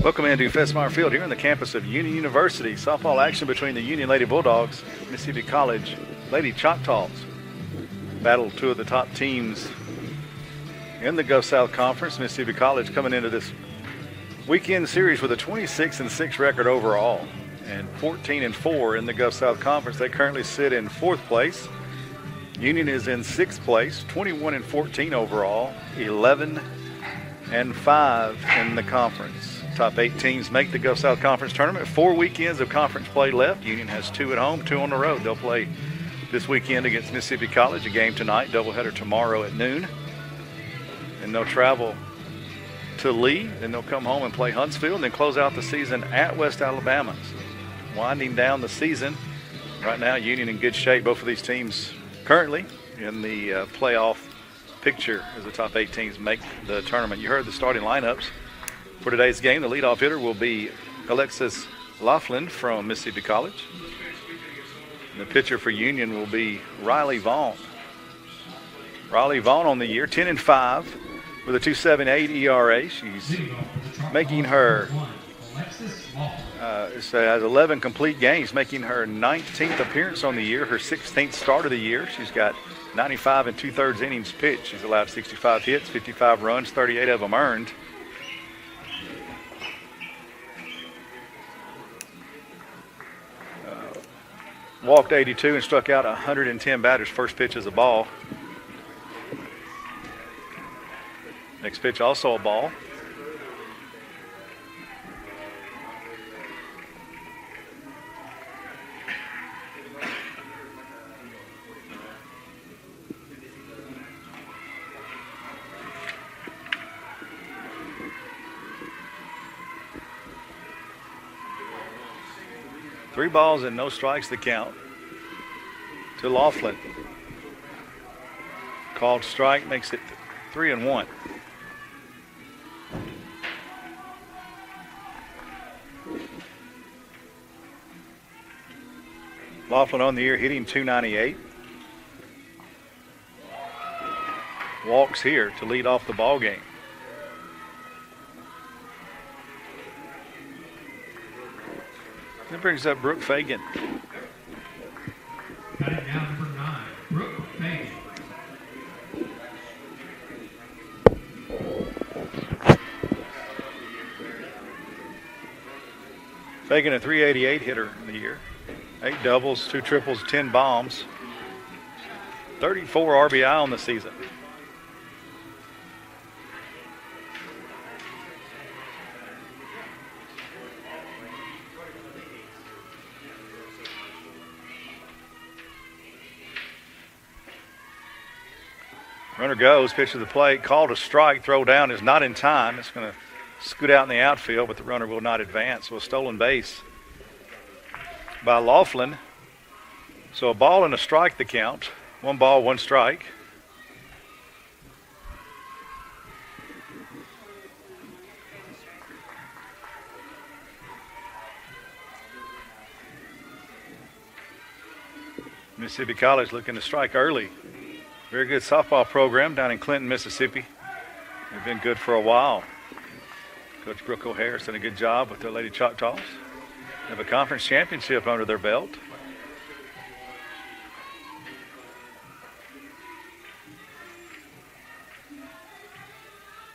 Welcome into Fesmire Field here on the campus of Union University. Softball action between the Union Lady Bulldogs, Mississippi College Lady Choctaws. Battle two of the top teams in the Gulf South Conference. Mississippi College coming into this weekend series with a 26-6 record overall and 14-4 in the Gulf South Conference. They currently sit in 4th place. Union is in 6th place, 21-14 overall, 11-5 in the conference. Top 8 teams make the Gulf South Conference tournament. 4 weekends of conference play left. Union has 2 at home, 2 on the road. They'll play this weekend against Mississippi College, a game tonight, doubleheader tomorrow at noon. And they'll travel to Lee, then they'll come home and play Huntsville, and then close out the season at West Alabama. So winding down the season. Right now, Union in good shape. Both of these teams currently in the playoff picture as the top 8 teams make the tournament. You heard the starting lineups for today's game. The leadoff hitter will be Alexis Laughlin from Mississippi College. And the pitcher for Union will be Riley Vaughn. Riley Vaughn on the year, 10-5 with a 2.78 ERA. She's making her, has 11 complete games, making her 19th appearance on the year, her 16th start of the year. She's got 95 2/3 innings pitched. She's allowed 65 hits, 55 runs, 38 of them earned. Walked 82 and struck out 110 batters. First pitch is a ball. Next pitch also a ball. Three balls and no strikes the count to Laughlin. Called strike makes it 3-1. Laughlin on the year hitting .298. Walks here to lead off the ball game. That brings up Brooke Fagan. Batting down number 9, Brooke Fagan. Fagan a .388 hitter in the year. 8 doubles, 2 triples, 10 bombs. 34 RBI on the season. Runner goes, pitch to the plate, called a strike, throw down is not in time. It's going to scoot out in the outfield, but the runner will not advance. So a stolen base by Laughlin. So a ball and a strike the count. 1 ball, 1 strike. Mississippi College looking to strike early. Very good softball program down in Clinton, Mississippi. They've been good for a while. Coach Brooke O'Hare's done a good job with their Lady Choctaws. They have a conference championship under their belt.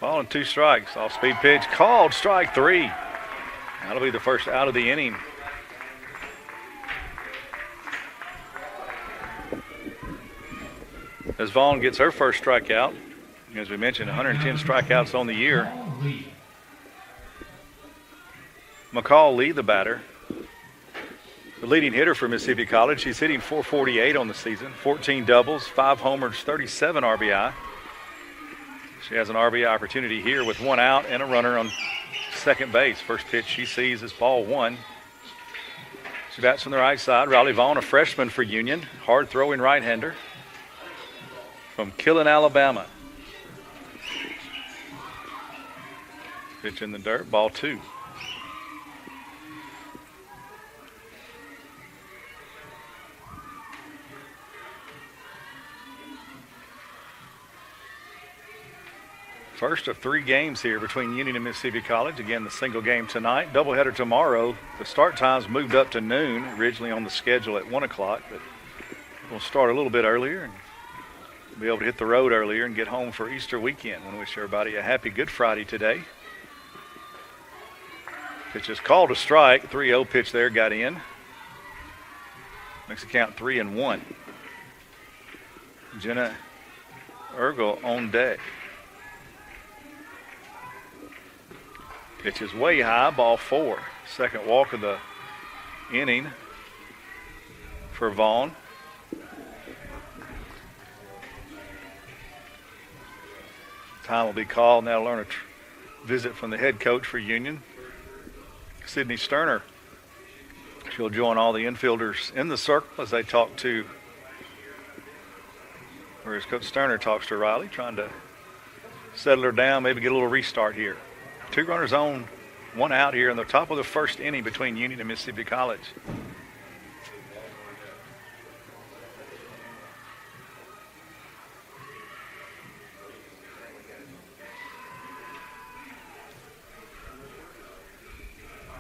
Ball and 2 strikes. Off-speed pitch called strike 3. That'll be the first out of the inning. As Vaughn gets her first strikeout, as we mentioned, 110 strikeouts on the year. McCall Lee, the batter, the leading hitter for Mississippi College. She's hitting .448 on the season, 14 doubles, 5 homers, 37 RBI. She has an RBI opportunity here with 1 out and a runner on second base. First pitch she sees is ball 1. She bats from the right side. Riley Vaughn, a freshman for Union, hard-throwing right-hander from Killen, Alabama. Pitch in the dirt, ball 2. First of 3 games here between Union and Mississippi College. Again, the single game tonight. Doubleheader tomorrow. The start times moved up to noon, originally on the schedule at 1 o'clock, but we'll start a little bit earlier and be able to hit the road earlier and get home for Easter weekend. I want to wish everybody a happy Good Friday today. Pitch is called a strike. 3-0 pitch there, got in. Makes the count 3-1. Jenna Ergel on deck. Pitch is way high, ball 4. Second walk of the inning for Vaughn. Time will be called. Now learn a visit from the head coach for Union, Sydney Sterner. She'll join all the infielders in the circle as they talk to, or as Coach Sterner talks to Riley, trying to settle her down, maybe get a little restart here. 2 runners on, 1 out here in the top of the first inning between Union and Mississippi College.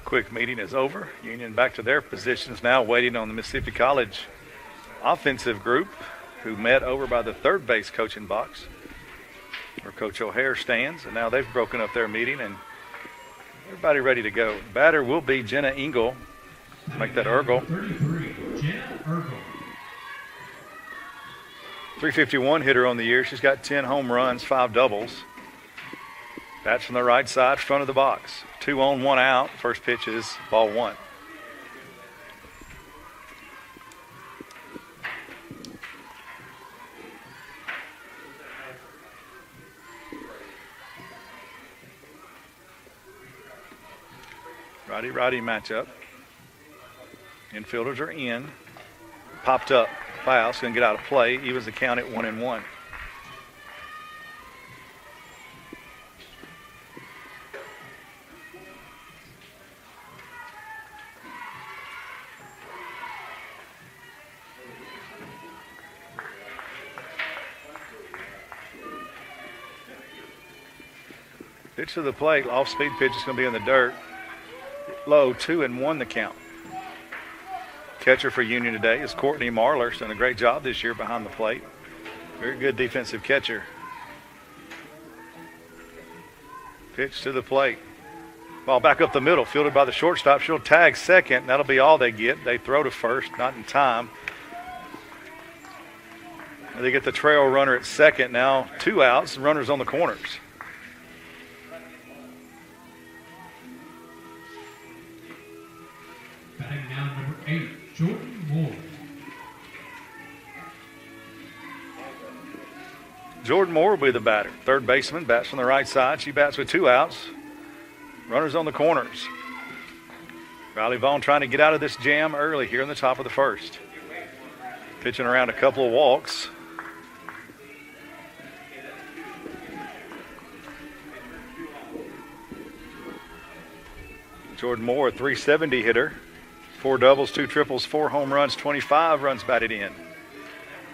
Quick meeting is over. Union back to their positions now, waiting on the Mississippi College offensive group, who met over by the third base coaching box where Coach O'Hare stands, and now they've broken up their meeting and everybody ready to go. Batter will be Jenna Engel. Make that Ergel. 33, Jenna Ergel. 351 hitter on the year. She's got 10 home runs, 5 doubles. Bats from the right side, front of the box. 2 on, 1 out. First pitch is ball 1. Righty-righty matchup. Infielders are in. Popped up. Foul. Going to get out of play. Evens the count at 1-1. Pitch to the plate. Off-speed pitch is going to be in the dirt. Low, 2-1 the count. Catcher for Union today is Courtney Marler. She's done a great job this year behind the plate. Very good defensive catcher. Pitch to the plate. Ball back up the middle, fielded by the shortstop. She'll tag second. That'll be all they get. They throw to first, not in time. And they get the trail runner at second. Now 2 outs, runners on the corners. Batting down number 8, Jordan Moore. Jordan Moore will be the batter. Third baseman, bats from the right side. She bats with 2 outs. Runners on the corners. Riley Vaughn trying to get out of this jam early here in the top of the first. Pitching around a couple of walks. Jordan Moore, a 370 hitter. 4 doubles, 2 triples, 4 home runs, 25 runs batted in.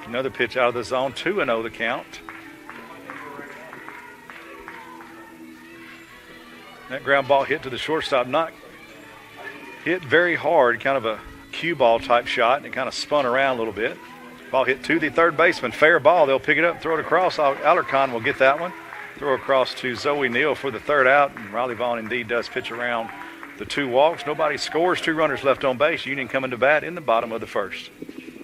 Another pitch out of the zone, 2-0 the count. That ground ball hit to the shortstop, not hit very hard, kind of a cue ball type shot, and it kind of spun around a little bit. Ball hit to the third baseman, fair ball. They'll pick it up, throw it across. Alarcon will get that one. Throw across to Zoe Neal for the third out, and Riley Vaughn indeed does pitch around the 2 walks. Nobody scores. 2 runners left on base. Union coming to bat in the bottom of the first.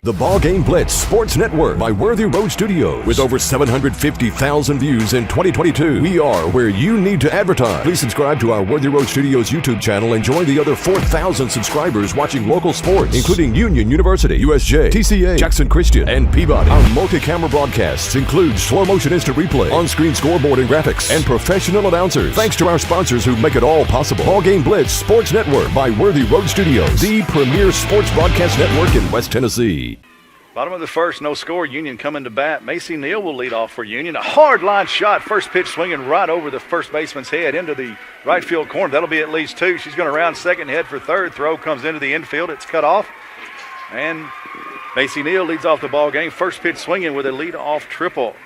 The BallGame Blitz Sports Network by Worthy Road Studios. With over 750,000 views in 2022, we are where you need to advertise. Please subscribe to our Worthy Road Studios YouTube channel and join the other 4,000 subscribers watching local sports, including Union University, USJ, TCA, Jackson Christian, and Peabody. Our multi-camera broadcasts include slow motion instant replay, on-screen scoreboard and graphics, and professional announcers. Thanks to our sponsors who make it all possible. BallGame Blitz Sports Network by Worthy Road Studios, the premier sports broadcast network in West Tennessee. Bottom of the first, no score. Union coming to bat. Macy Neal will lead off for Union. A hard line shot. First pitch swinging right over the first baseman's head into the right field corner. That'll be at least 2. She's going to round second, head for third. Throw comes into the infield. It's cut off. And Macy Neal leads off the ball game. First pitch swinging with a lead-off triple.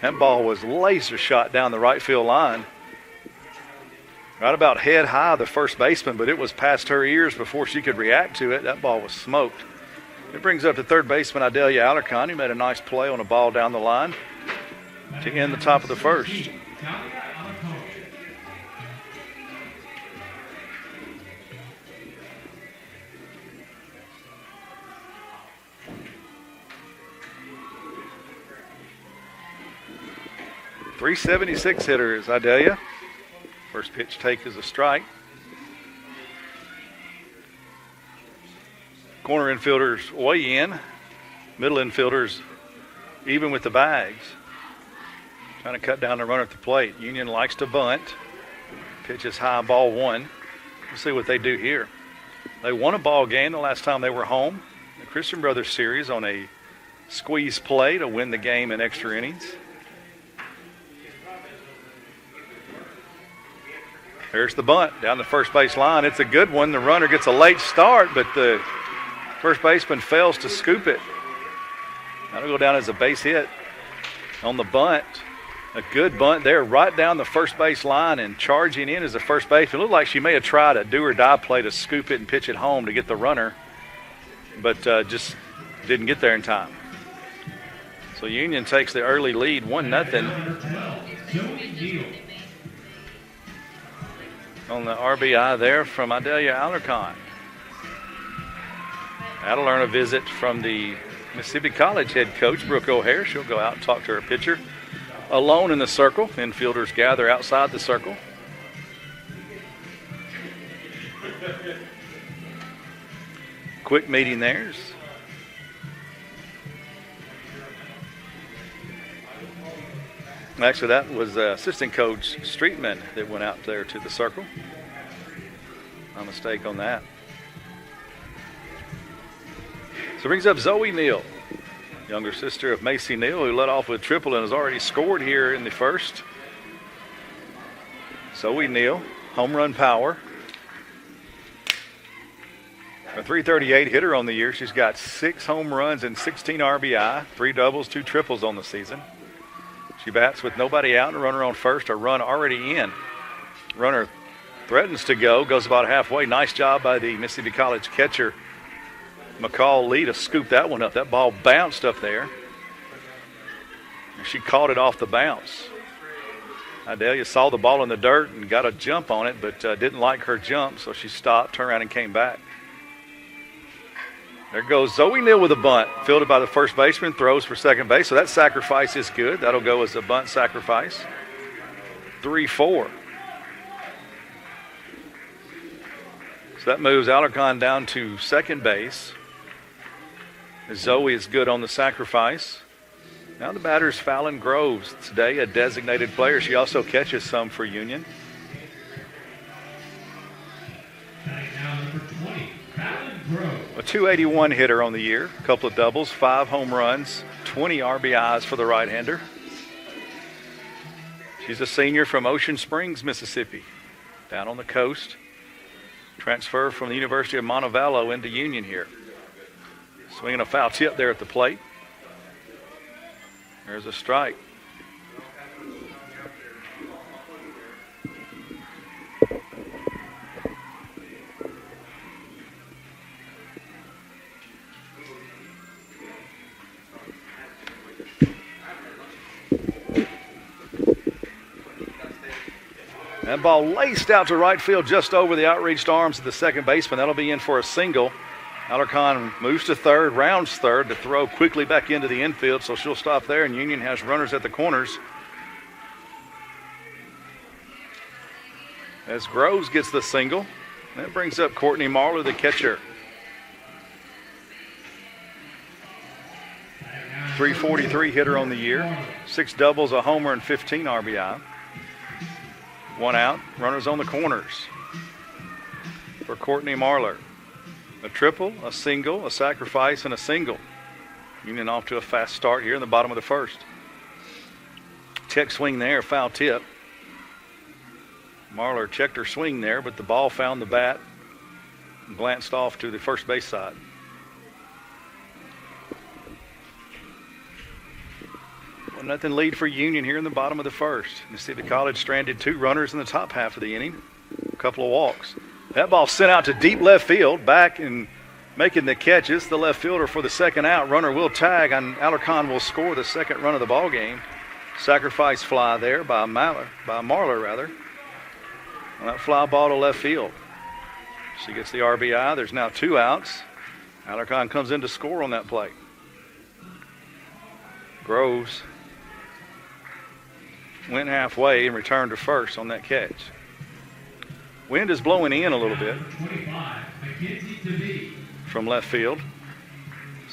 That ball was laser shot down the right field line. Right about head high, the first baseman, but it was past her ears before she could react to it. That ball was smoked. It brings up the third baseman, Idalia Alarcon, who made a nice play on a ball down the line to end the top of the first. 376 hitter is Idalia. First pitch take is a strike. Corner infielders weigh in. Middle infielders even with the bags. Trying to cut down the runner at the plate. Union likes to bunt. Pitch is high, ball one. We'll see what they do here. They won a ball game the last time they were home. The Christian Brothers series on a squeeze play to win the game in extra innings. There's the bunt down the first base line. It's a good one. The runner gets a late start, but the first baseman fails to scoop it. That'll go down as a base hit on the bunt. A good bunt there right down the first base line, and charging in as a first baseman. It looked like she may have tried a do-or-die play to scoop it and pitch it home to get the runner, but just didn't get there in time. So Union takes the early lead, 1-0. On the RBI there from Idalia Alarcon. That'll earn a visit from the Mississippi College head coach, Brooke O'Hare. She'll go out and talk to her pitcher. Alone in the circle. Infielders gather outside the circle. Quick meeting theirs. Actually, that was assistant coach Streetman that went out there to the circle. No mistake on that. So brings up Zoe Neal, younger sister of Macy Neal, who led off with a triple and has already scored here in the first. Zoe Neal, home run power. A .338 hitter on the year. She's got 6 home runs and 16 RBI, 3 doubles, 2 triples on the season. She bats with nobody out and a runner on first, a run already in. Runner threatens to go, goes about halfway. Nice job by the Mississippi College catcher, McCall Lee, to scoop that one up. That ball bounced up there. She caught it off the bounce. Idalia saw the ball in the dirt and got a jump on it, but didn't like her jump, so she stopped, turned around, and came back. There goes Zoe Neal with a bunt, fielded by the first baseman, throws for second base. So that sacrifice is good. That'll go as a bunt sacrifice. 3-4. So that moves Alarcon down to second base. Zoe is good on the sacrifice. Now the batter's Fallon Groves today, a designated player. She also catches some for Union. Now number 20, Fallon Groves. A .281 hitter on the year, a couple of doubles, 5 home runs, 20 RBIs for the right-hander. She's a senior from Ocean Springs, Mississippi, down on the coast. Transfer from the University of Montevallo into Union here. Swinging a foul tip there at the plate. There's a strike. That ball laced out to right field just over the outreached arms of the second baseman. That'll be in for a single. Alarcon moves to third, rounds third to throw quickly back into the infield, so she'll stop there, and Union has runners at the corners. As Groves gets the single, that brings up Courtney Marler, the catcher. .343 hitter on the year, 6 doubles, a homer, and 15 RBI. 1 out, runners on the corners for Courtney Marler. A triple, a single, a sacrifice, and a single. Union off to a fast start here in the bottom of the first. Check swing there, foul tip. Marler checked her swing there, but the ball found the bat and glanced off to the first base side. 1-0 lead for Union here in the bottom of the first. Mississippi College stranded 2 runners in the top half of the inning. A couple of walks. That ball sent out to deep left field. Back and making the catches. The left fielder for the second out. Runner will tag, and Alarcon will score the second run of the ball game. Sacrifice fly there by Marler. On that fly ball to left field. She gets the RBI. There's now 2 outs. Alarcon comes in to score on that play. Groves went halfway and returned to first on that catch. Wind is blowing in a little bit from left field.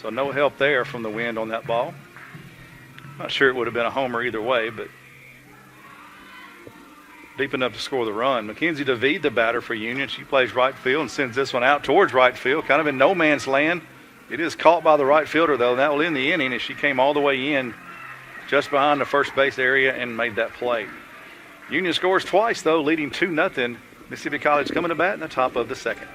So no help there from the wind on that ball. Not sure it would have been a homer either way, but deep enough to score the run. Mackenzie DeVede, the batter for Union. She plays right field and sends this one out towards right field, kind of in no man's land. It is caught by the right fielder, though, and that will end the inning as she came all the way in just behind the first base area and made that play. Union scores twice, though, leading 2-0. Mississippi College coming to bat in the top of the second.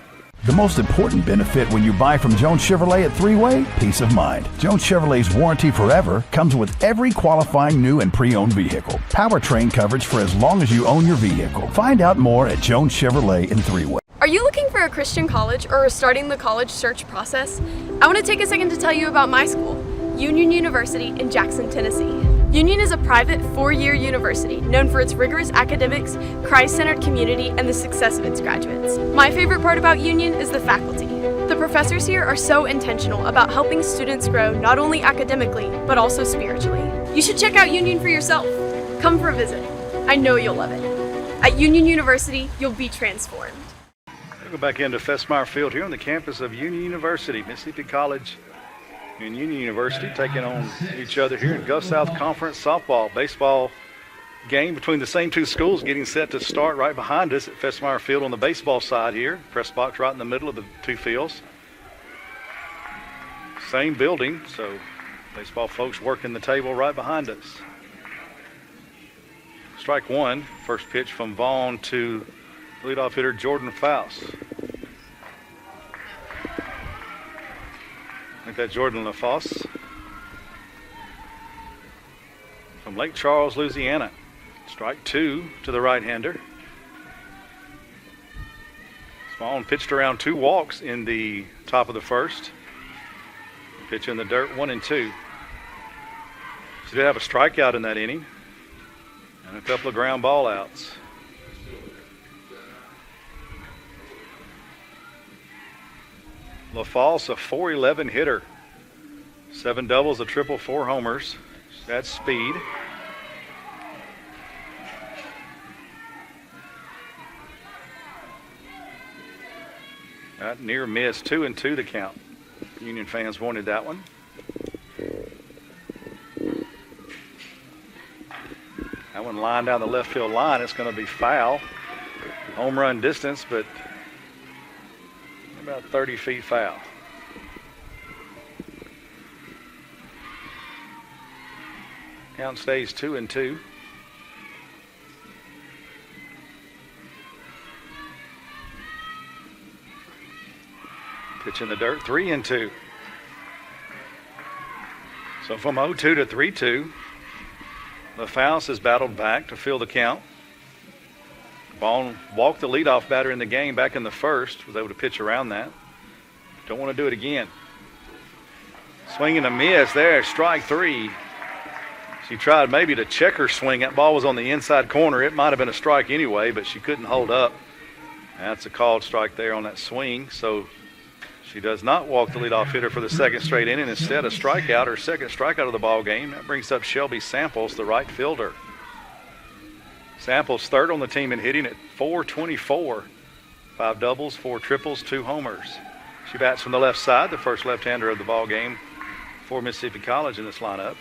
The most important benefit when you buy from Jones Chevrolet at Three-Way? Peace of mind. Jones Chevrolet's warranty forever comes with every qualifying new and pre-owned vehicle. Powertrain coverage for as long as you own your vehicle. Find out more at Jones Chevrolet in Three-Way. Are you looking for a Christian college or are starting the college search process? I want to take a second to tell you about my school, Union University in Jackson, Tennessee. Union is a private 4-year university known for its rigorous academics, Christ-centered community, and the success of its graduates. My favorite part about Union is the faculty. The professors here are so intentional about helping students grow not only academically, but also spiritually. You should check out Union for yourself. Come for a visit. I know you'll love it. At Union University, you'll be transformed. We'll go back into Festmeyer Field here on the campus of Union University. Mississippi College and Union University taking on each other here in Gulf South Conference softball. Baseball game between the same 2 schools getting set to start right behind us at Festmeyer Field on the baseball side here. Press box right in the middle of the 2 fields. Same building, so baseball folks working the table right behind us. Strike 1, first pitch from Vaughn to leadoff hitter Jordan Faust. I think that's Jordan LaFosse from Lake Charles, Louisiana. Strike 2 to the right-hander. Vaughn pitched around 2 walks in the top of the first. Pitch in the dirt, 1-2. She did have a strikeout in that inning and a couple of ground ball outs. LaFosse, a .411 hitter. 7 doubles, a triple, 4 homers. That's speed. That near miss, 2-2 the count. Union fans wanted that one. That one lined down the left field line. It's going to be foul. Home run distance, but about 30 feet foul. Count stays 2-2. Pitch in the dirt, 3-2. So from 0-2 to 3-2, LaFosse has battled back to fill the count. Vaughn walked the leadoff batter in the game back in the first, was able to pitch around that. Don't want to do it again. Swing and a miss there, strike 3. She tried maybe to check her swing. That ball was on the inside corner. It might have been a strike anyway, but she couldn't hold up. That's a called strike there on that swing. So she does not walk the leadoff hitter for the second straight inning. Instead, a strikeout, her second strikeout of the ball game. That brings up Shelby Samples, the right fielder. Samples third on the team in hitting at .424. 5 doubles, 4 triples, 2 homers. She bats from the left side, the first left-hander of the ball game for Mississippi College in this lineup.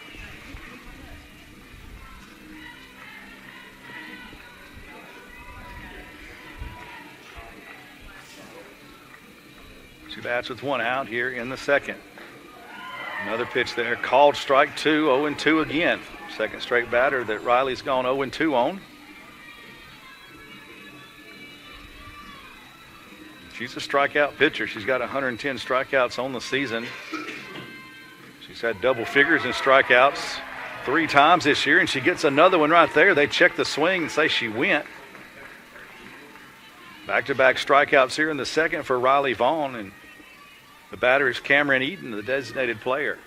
She bats with 1 out here in the second. Another pitch there, called strike 2, 0-2 again. Second straight batter that Riley's gone 0-2 on. She's a strikeout pitcher. She's got 110 strikeouts on the season. She's had double figures in strikeouts 3 times this year, and she gets another one right there. They check the swing and say she went. Back-to-back strikeouts here in the second for Riley Vaughn, and the batter is Cameron Eaton, the designated player.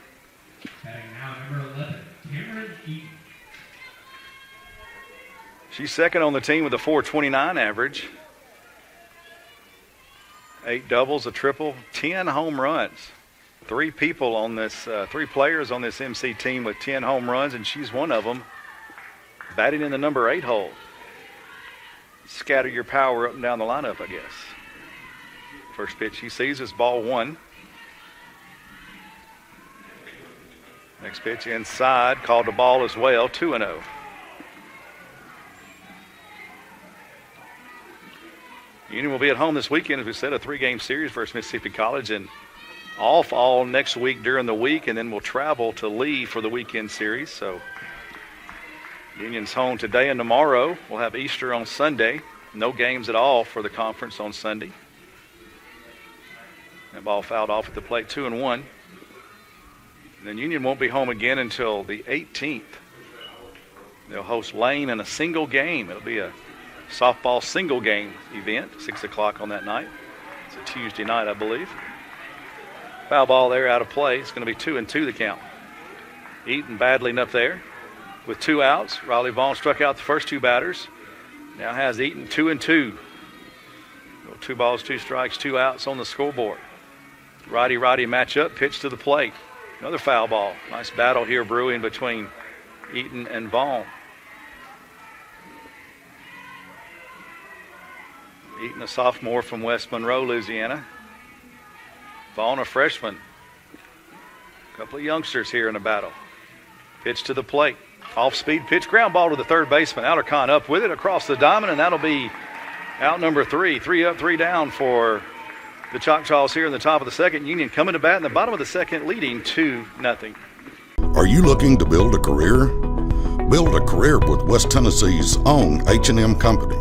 Batting now, number 11, Cameron Eaton. She's second on the team with a .429 average. 8 doubles, a triple, 10 home runs. 3 players on this MC team with 10 home runs, and she's one of them, batting in the number 8 hole. Scatter your power up and down the lineup, I guess. First pitch he sees is ball 1. Next pitch inside, called the ball as well, 2-0. Union will be at home this weekend, as we said, a 3-game series versus Mississippi College, and off all next week during the week, and then we'll travel to Lee for the weekend series. So Union's home today and tomorrow. We'll have Easter on Sunday. No games at all for the conference on Sunday. That ball fouled off at the plate, 2-1. And then Union won't be home again until the 18th. They'll host Lane in a single game. It'll be a softball single game event, 6 o'clock on that night. It's a Tuesday night, I believe. Foul ball there, out of play. It's going to be 2-2 the count. Eaton battling up there with 2 outs. Riley Vaughn struck out the first 2 batters. Now has Eaton 2-2. 2 balls, 2 strikes, 2 outs on the scoreboard. Righty-righty matchup, pitch to the plate. Another foul ball. Nice battle here brewing between Eaton and Vaughn. Eaton, a sophomore from West Monroe, Louisiana. Vaughn, a freshman. A couple of youngsters here in the battle. Pitch to the plate. Off-speed pitch, ground ball to the third baseman. Alarcon up with it across the diamond, and that'll be out number 3. 3 up, 3 down for the Choctaws here in the top of the second. Union coming to bat in the bottom of the second, leading 2-0. Are you looking to build a career? Build a career with West Tennessee's own H&M Company.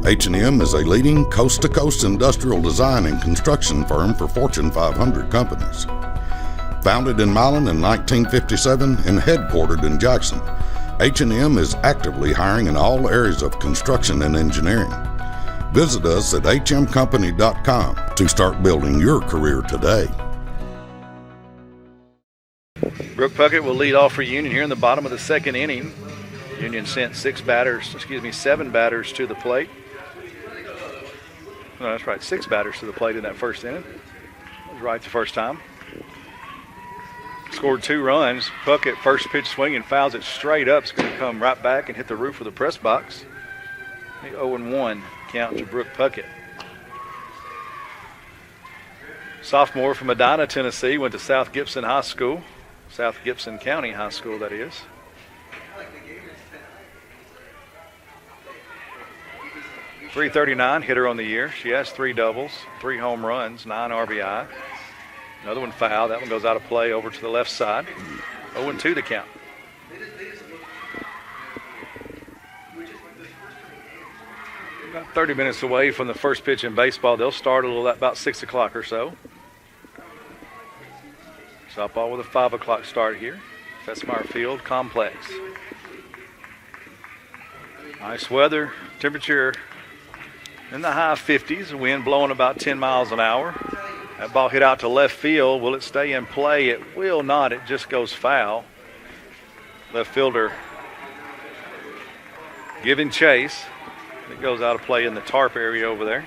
H&M is a leading coast-to-coast industrial design and construction firm for Fortune 500 companies. Founded in Milan in 1957 and headquartered in Jackson, H&M is actively hiring in all areas of construction and engineering. Visit us at hmcompany.com to start building your career today. Brooke Puckett will lead off for Union here in the bottom of the second inning. Union sent 7 batters to the plate. No, that's right, 6 batters to the plate in that first inning. That was right the first time. Scored 2 runs. Puckett, first pitch swinging, fouls it straight up. It's going to come right back and hit the roof of the press box. The 0-1 count to Brooke Puckett. Sophomore from Medina, Tennessee, went to South Gibson High School. South Gibson County High School, that is. .339 hitter on the year. She has 3 doubles, 3 home runs, 9 RBI. Another one foul. That one goes out of play over to the left side. 0-2 the count. About 30 minutes away from the first pitch in baseball. They'll start about 6 o'clock or so. Softball with a 5 o'clock start here. Fessmeyer Field Complex. Nice weather. Temperature in the high 50s. Wind blowing about 10 miles an hour. That ball hit out to left field. Will it stay in play? It will not. It just goes foul. Left fielder giving chase. It goes out of play in the tarp area over there.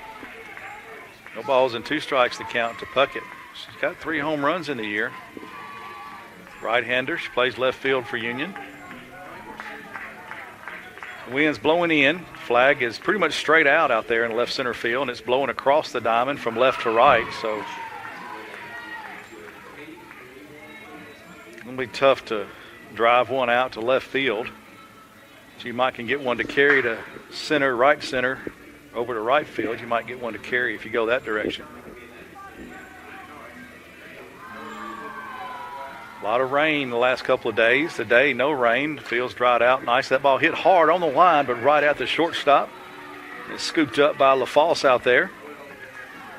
No balls and 2 strikes to count to Puckett. She's got 3 home runs in the year. Right-hander. She plays left field for Union. The wind's blowing in. Flag is pretty much straight out there in left center field, and it's blowing across the diamond from left to right. So it'll be tough to drive one out to left field. So you might can get one to carry to center, right center, over to right field. You might get one to carry if you go that direction. A lot of rain the last couple of days. Today, no rain. The field's dried out nice. That ball hit hard on the line, but right at the shortstop. It's scooped up by LaFosse out there.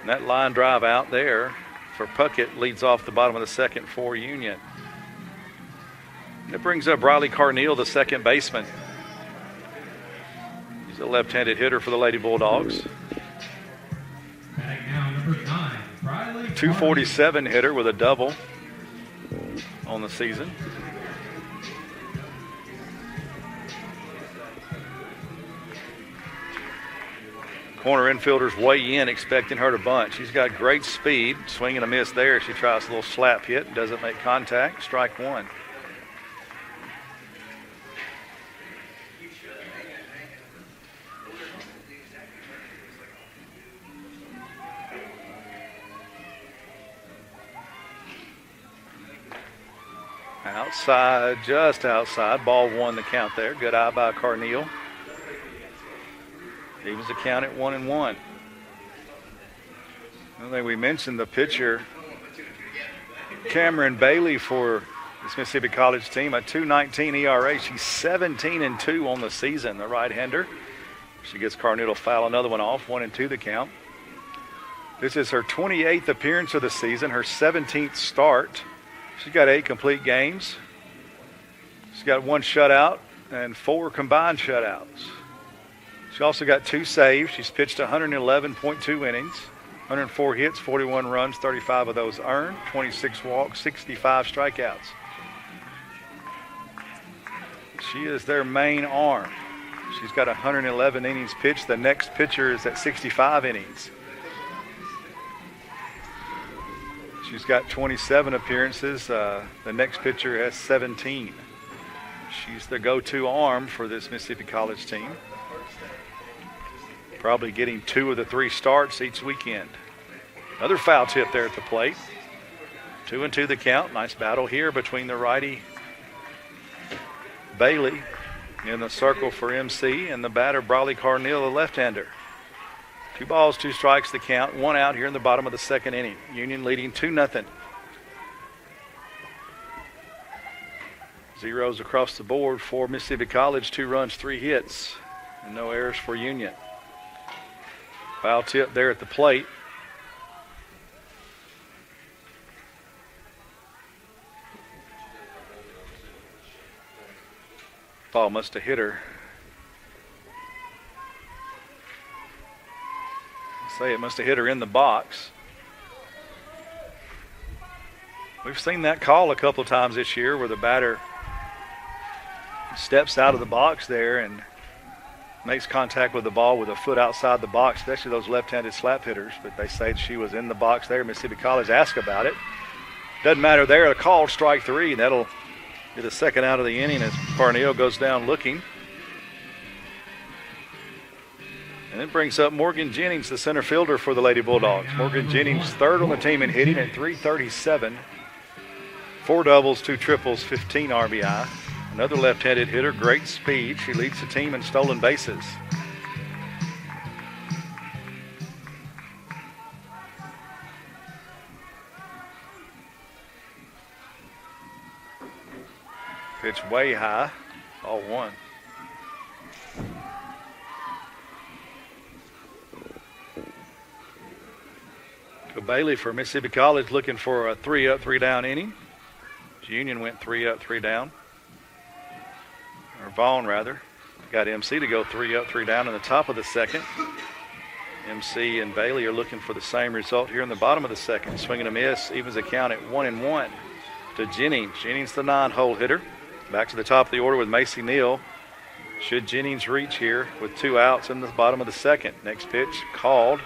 And that line drive out there for Puckett leads off the bottom of the second for Union. That brings up Riley Carneal, the second baseman. He's a left-handed hitter for the Lady Bulldogs. Batting now, number 9, Riley 247 hitter with a double on the season. Corner infielders weigh in, expecting her to bunt. She's got great speed. Swing and a miss there. She tries a little slap hit, doesn't make contact. Strike one. Outside, just outside. Ball one the count there. Good eye by Carneal. Evens the count at 1-1. I think we mentioned the pitcher, Cameron Bailey, for this Mississippi College team, a 2.19 ERA. She's 17-2 on the season, the right-hander. She gets Carneal to foul another one off, 1-2 the count. This is her 28th appearance of the season, her 17th start. She's got 8 complete games. She's got 1 shutout and 4 combined shutouts. She also got 2 saves. She's pitched 111.2 innings, 104 hits, 41 runs, 35 of those earned, 26 walks, 65 strikeouts. She is their main arm. She's got 111 innings pitched. The next pitcher is at 65 innings. She's got 27 appearances. The next pitcher has 17. She's the go-to arm for this Mississippi College team. Probably getting 2 of the 3 starts each weekend. Another foul tip there at the plate. 2-2 the count. Nice battle here between the righty Bailey in the circle for MC and the batter Brawley Carneal, the left-hander. 2 balls, 2 strikes the count. 1 out here in the bottom of the second inning. Union leading 2-0. Zeros across the board for Mississippi College. 2 runs, 3 hits, and no errors for Union. Foul tip there at the plate. Ball must have hit her. Say it must have hit her in the box. We've seen that call a couple times this year where the batter steps out of the box there and makes contact with the ball with a foot outside the box, especially those left-handed slap hitters. But they say she was in the box there. Mississippi College asked about it. Doesn't matter there. A call, strike 3, and that'll be the second out of the inning as Carneal goes down looking. And it brings up Morgan Jennings, the center fielder for the Lady Bulldogs. Morgan Jennings, 3rd on the team in hitting at .337. 4 doubles, 2 triples, 15 RBI. Another left-handed hitter, great speed. She leads the team in stolen bases. Pitch way high, all 1. So Bailey for Mississippi College looking for a 3-up, 3-down inning. Union went 3-up, 3-down. Or Vaughn, rather. Got MC to go 3-up, 3-down in the top of the second. MC and Bailey are looking for the same result here in the bottom of the second. Swing and a miss, evens the count at 1-1 to Jennings. Jennings, the 9-hole hitter. Back to the top of the order with Macy Neal. Should Jennings reach here with 2 outs in the bottom of the second. Next pitch called.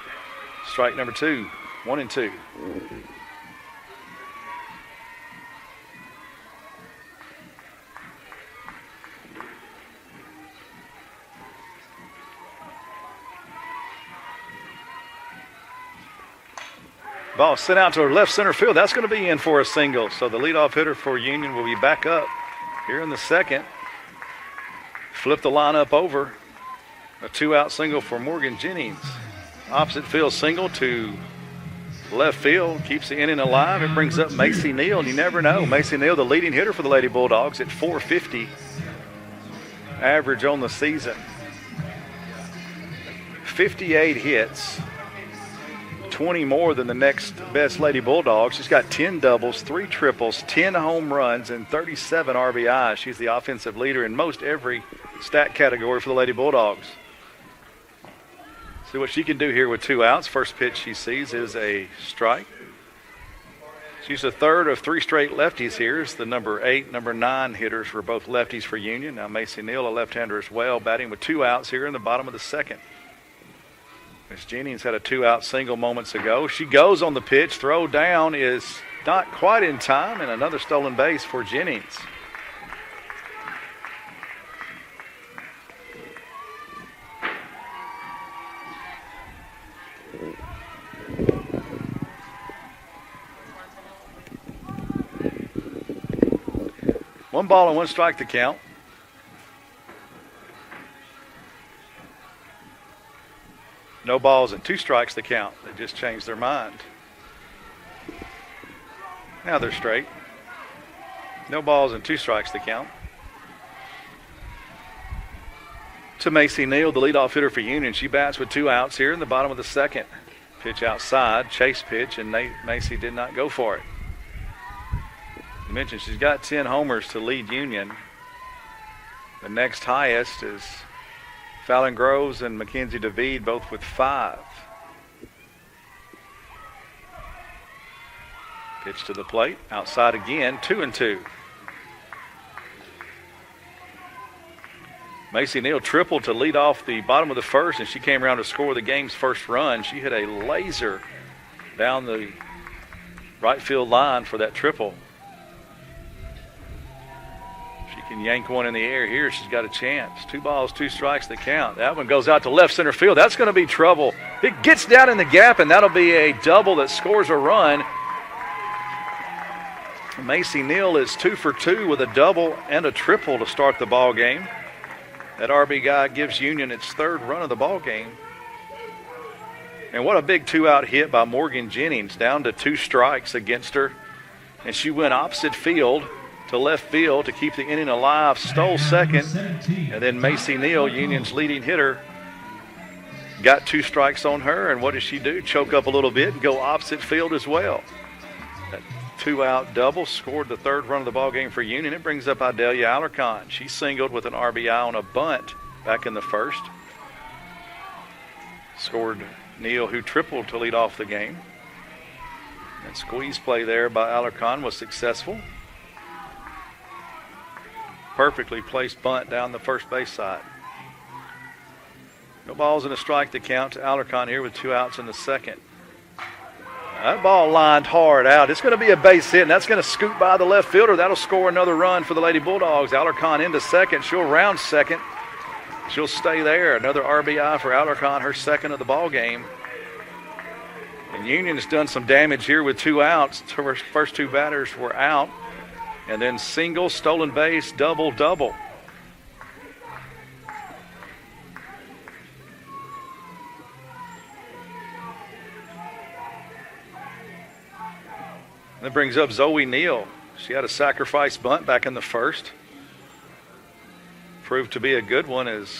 Strike number 2, 1-2. Ball sent out to left center field. That's going to be in for a single. So the leadoff hitter for Union will be back up here in the second. Flip the lineup over. A 2-out single for Morgan Jennings. Opposite field single to left field. Keeps the inning alive. It brings up Macy Neal. And you never know. Macy Neal, the leading hitter for the Lady Bulldogs at .450 average on the season. 58 hits. 20 more than the next best Lady Bulldog. She's got 10 doubles, 3 triples, 10 home runs, and 37 RBIs. She's the offensive leader in most every stat category for the Lady Bulldogs. See what she can do here with 2 outs. First pitch she sees is a strike. She's the third of 3 straight lefties here. It's the number 8, number 9 hitters were both lefties for Union. Now Macy Neal, a left-hander as well, batting with 2 outs here in the bottom of the second. Miss Jennings had a 2-out single moments ago. She goes on the pitch. Throw down is not quite in time, and another stolen base for Jennings. One ball and 1 strike to count. No balls and 2 strikes to count. They just changed their mind. Now they're straight. No balls and 2 strikes to count. To Macy Neal, the leadoff hitter for Union. She bats with 2 outs here in the bottom of the second. Pitch outside, chase pitch, and Macy did not go for it. I mentioned she's got 10 homers to lead Union. The next highest is Fallon Groves and Mackenzie DeVede, both with 5. Pitch to the plate, outside again, 2-2. Macy Neal tripled to lead off the bottom of the first, and she came around to score the game's first run. She hit a laser down the right field line for that triple. Can yank one in the air here. She's got a chance. 2 balls, 2 strikes to count. That one goes out to left center field. That's going to be trouble. It gets down in the gap, and that'll be a double that scores a run. Macy Neal is 2 for 2 with a double and a triple to start the ball game. That RBI gives Union its 3rd run of the ball game. And what a big 2-out hit by Morgan Jennings, down to 2 strikes against her. And she went opposite field to left field to keep the inning alive, stole second, and then Macy Neal, Union's leading hitter, got 2 strikes on her, and what does she do? Choke up a little bit and go opposite field as well. That 2-out double scored the 3rd run of the ball game for Union. It brings up Idalia Alarcon. She singled with an RBI on a bunt back in the first. Scored Neal, who tripled to lead off the game. And squeeze play there by Alarcon was successful. Perfectly placed bunt down the first base side. No balls and a strike to count to Alarcon here with 2 outs in the second. That ball lined hard out. It's going to be a base hit, and that's going to scoot by the left fielder. That'll score another run for the Lady Bulldogs. Alarcon into second. She'll round second. She'll stay there. Another RBI for Alarcon, her 2nd of the ball game. And Union's done some damage here with 2 outs. Her first 2 batters were out. And then single, stolen base, double. That brings up Zoe Neal. She had a sacrifice bunt back in the first. Proved to be a good one as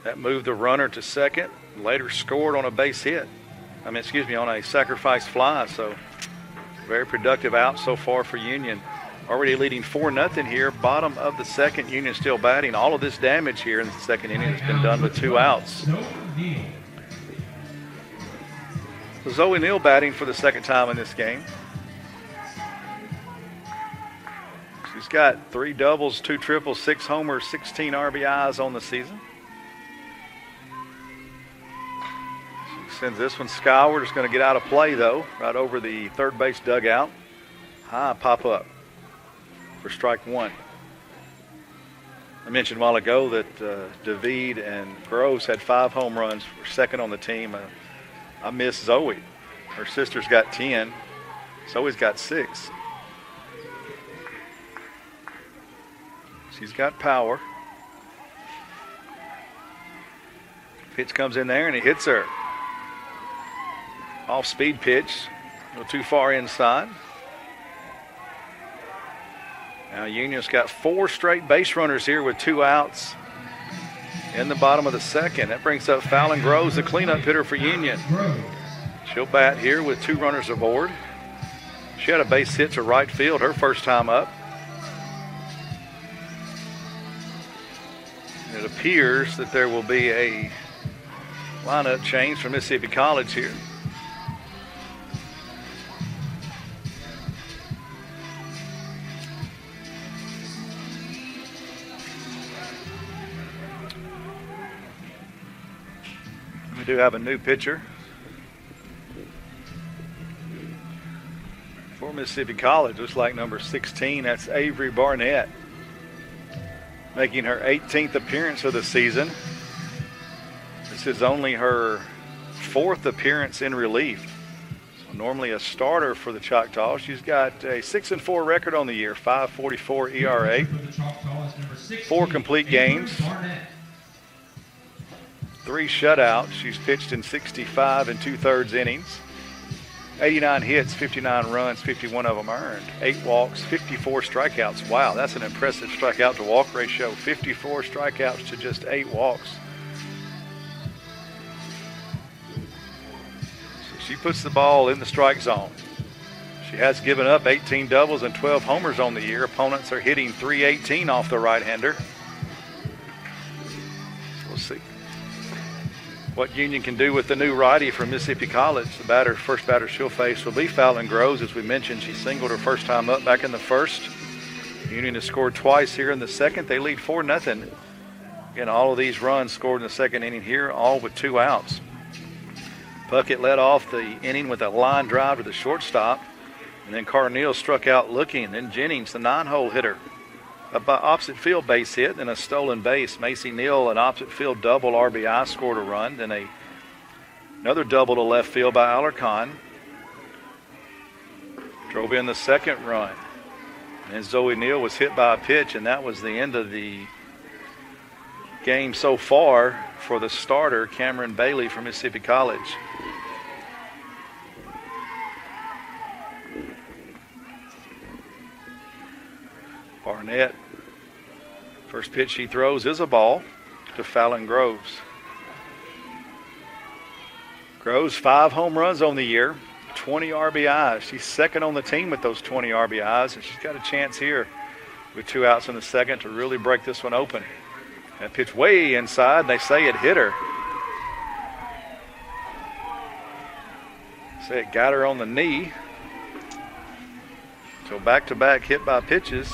that moved the runner to second. Later scored on a base hit. on a sacrifice fly. So very productive out so far for Union. Already leading 4-0 here. Bottom of the second, Union still batting. All of this damage here in the second inning has been done with 2 outs. So Zoe Neal batting for the 2nd time in this game. She's got 3 doubles, 2 triples, 6 homers, 16 RBIs on the season. She sends this one skyward. It's going to get out of play, though, right over the third base dugout. High pop up for strike 1. I mentioned a while ago that DeVede and Groves had 5 home runs, were 2nd on the team. I miss Zoe. Her sister's got 10. Zoe's got 6. She's got power. Pitch comes in there and he hits her. Off-speed pitch, a little too far inside. Now Union's got 4 straight base runners here with 2 outs in the bottom of the second. That brings up Fallon Groves, the cleanup hitter for Union. She'll bat here with 2 runners aboard. She had a base hit to right field her first time up. It appears that there will be a lineup change for Mississippi College here. We do have a new pitcher for Mississippi College. Looks like number 16, that's Avery Barnett, making her 18th appearance of the season. This is only her 4th appearance in relief. So normally a starter for the Choctaws. She's got a 6-4 record on the year, 5.44 ERA, 4 complete games, 3 shutouts. She's pitched in 65 2/3 innings, 89 hits, 59 runs, 51 of them earned, 8 walks, 54 strikeouts. Wow, that's an impressive strikeout to walk ratio. 54 strikeouts to just 8 walks. So she puts the ball in the strike zone. She has given up 18 doubles and 12 homers on the year. Opponents are hitting .318 off the right-hander. We'll see what Union can do with the new righty from Mississippi College. The first batter she'll face will be Fallon Groves. As we mentioned, she singled her first time up back in the first. Union has scored twice here in the second. They lead 4-0. Again, all of these runs scored in the second inning here, all with 2 outs. Puckett led off the inning with a line drive to the shortstop, and then Carneal struck out looking. Then Jennings, the 9-hole hitter, a opposite field base hit and a stolen base. Macy Neal, an opposite field double RBI, scored a run. Then another double to left field by Alarcon. Drove in the second run. And Zoe Neal was hit by a pitch, and that was the end of the game so far for the starter, Cameron Bailey from Mississippi College. Barnett, first pitch she throws is a ball to Fallon Groves. Groves, 5 home runs on the year, 20 RBIs. She's second on the team with those 20 RBIs, and she's got a chance here with 2 outs in the second to really break this one open. That pitch way inside, and they say it hit her. Say it got her on the knee. So back-to-back hit by pitches.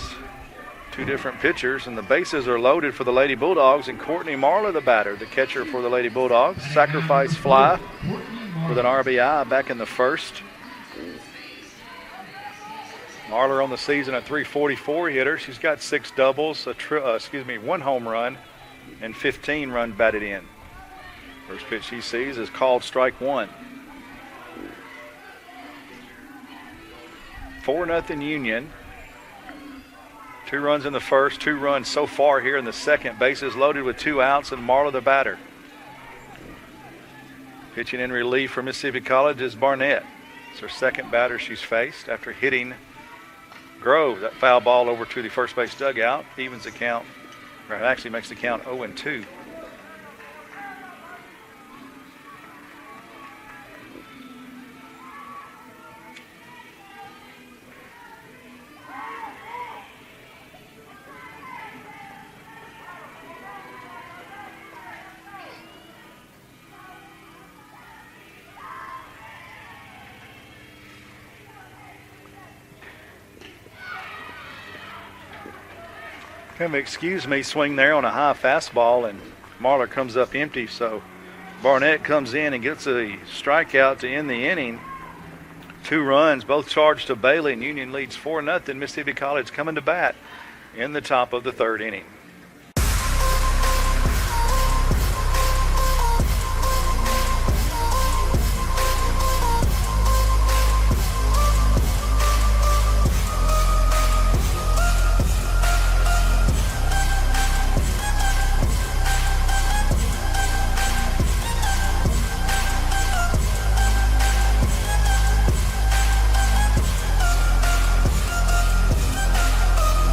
2 different pitchers, and the bases are loaded for the Lady Bulldogs, and Courtney Marler, the batter, the catcher for the Lady Bulldogs. Sacrifice fly with an RBI back in the first. Marler on the season, a .344 hitter. She's got 6 doubles, 1 home run, and 15 run batted in. First pitch she sees is called strike 1. 4-0 Union. 2 runs in the first, 2 runs so far here in the second. Bases loaded with 2 outs, and Marla the batter. Pitching in relief for Mississippi College is Barnett. It's her second batter she's faced after hitting Groves. That foul ball over to the first base dugout evens the count, or it actually makes the count 0-2. Excuse me, swing there on a high fastball, and Marler comes up empty, so Barnett comes in and gets a strikeout to end the inning. 2 runs, both charged to Bailey, and Union leads 4-0. Mississippi College coming to bat in the top of the 3rd inning.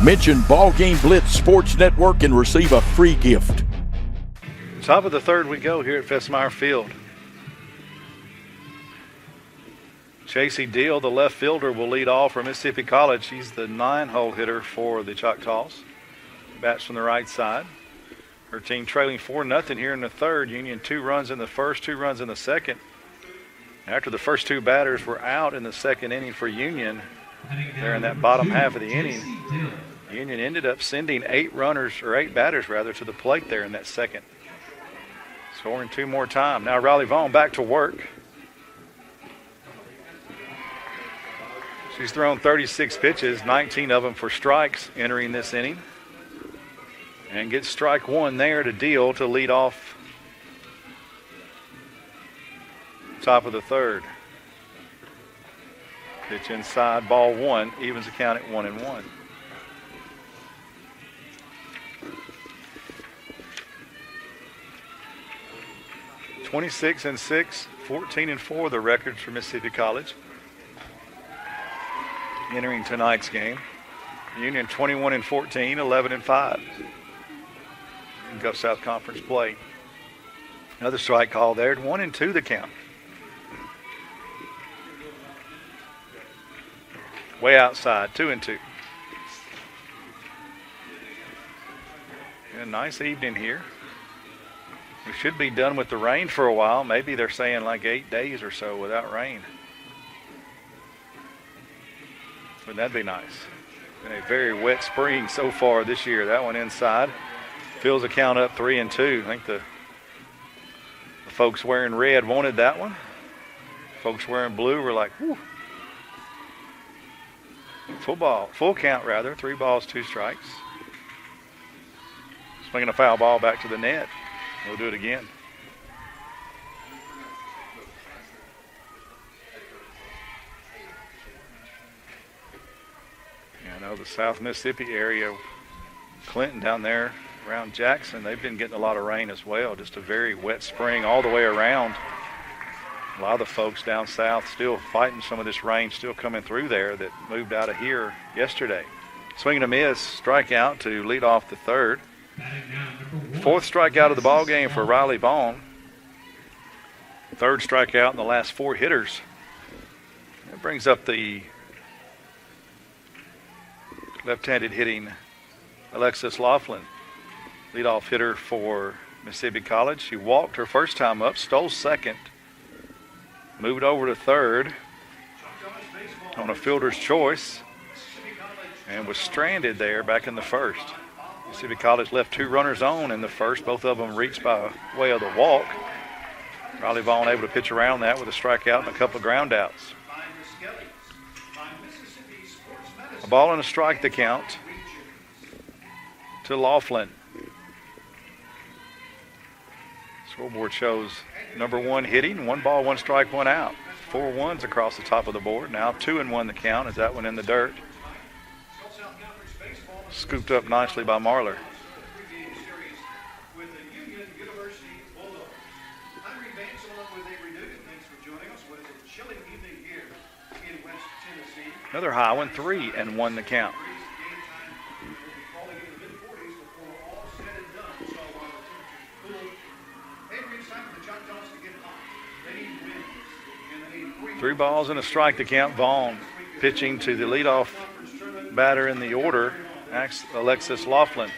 Mention BallGame Blitz Sports Network and receive a free gift. Top of the 3rd we go here at Fessmeyer Field. Chasey Deal, the left fielder, will lead off for Mississippi College. She's the 9-hole hitter for the Choctaws. Bats from the right side. Her team trailing 4-0 here in the third. Union 2 runs in the first, 2 runs in the second. After the first 2 batters were out in the second inning for Union, there in that bottom half of the inning, Union ended up sending 8 batters to the plate there in that second. Scoring 2 more times. Now Riley Vaughn back to work. She's thrown 36 pitches, 19 of them for strikes entering this inning. And gets strike 1 there to Deal to lead off top of the third. Pitch inside, ball 1, evens the count at 1-1. (26-6), 14-4 the records for Mississippi College entering tonight's game. Union 21-14, 11-5 in Gulf South Conference play. Another strike call there, 1-2 the count. Way outside, 2-2. A nice evening here. We should be done with the rain for a while. Maybe they're saying like 8 days or so without rain. Wouldn't that be nice? Been a very wet spring so far this year. That one inside. Fills the count up 3-2. I think the folks wearing red wanted that one. Folks wearing blue were like, whew. Full count rather. 3 balls, 2 strikes. Swinging a foul ball back to the net. We'll do it again. Yeah, I know the South Mississippi area, Clinton down there around Jackson, they've been getting a lot of rain as well. Just a very wet spring all the way around. A lot of the folks down south still fighting some of this rain still coming through there that moved out of here yesterday. Swinging a miss, strikeout to lead off the third. 4th strikeout of the ball game for Riley Vaughn. 3rd strikeout in the last 4 hitters. That brings up the left-handed hitting Alexis Laughlin, leadoff hitter for Mississippi College. She walked her first time up, stole second, moved over to third on a fielder's choice, and was stranded there back in the first. Mississippi College left 2 runners on in the first. Both of them reached by way of the walk. Riley Vaughn able to pitch around that with a strikeout and a couple of ground outs. A ball and a strike the count to Laughlin. Scoreboard shows number 1 hitting, 1 ball, 1 strike, 1 out. 4 ones across the top of the board. Now 2-1 the count as that one in the dirt. Scooped up nicely by Marler. Another high one, 3-1 the count. Three balls and a strike to count. Vaughn pitching to the leadoff batter in the order, Alexis Laughlin.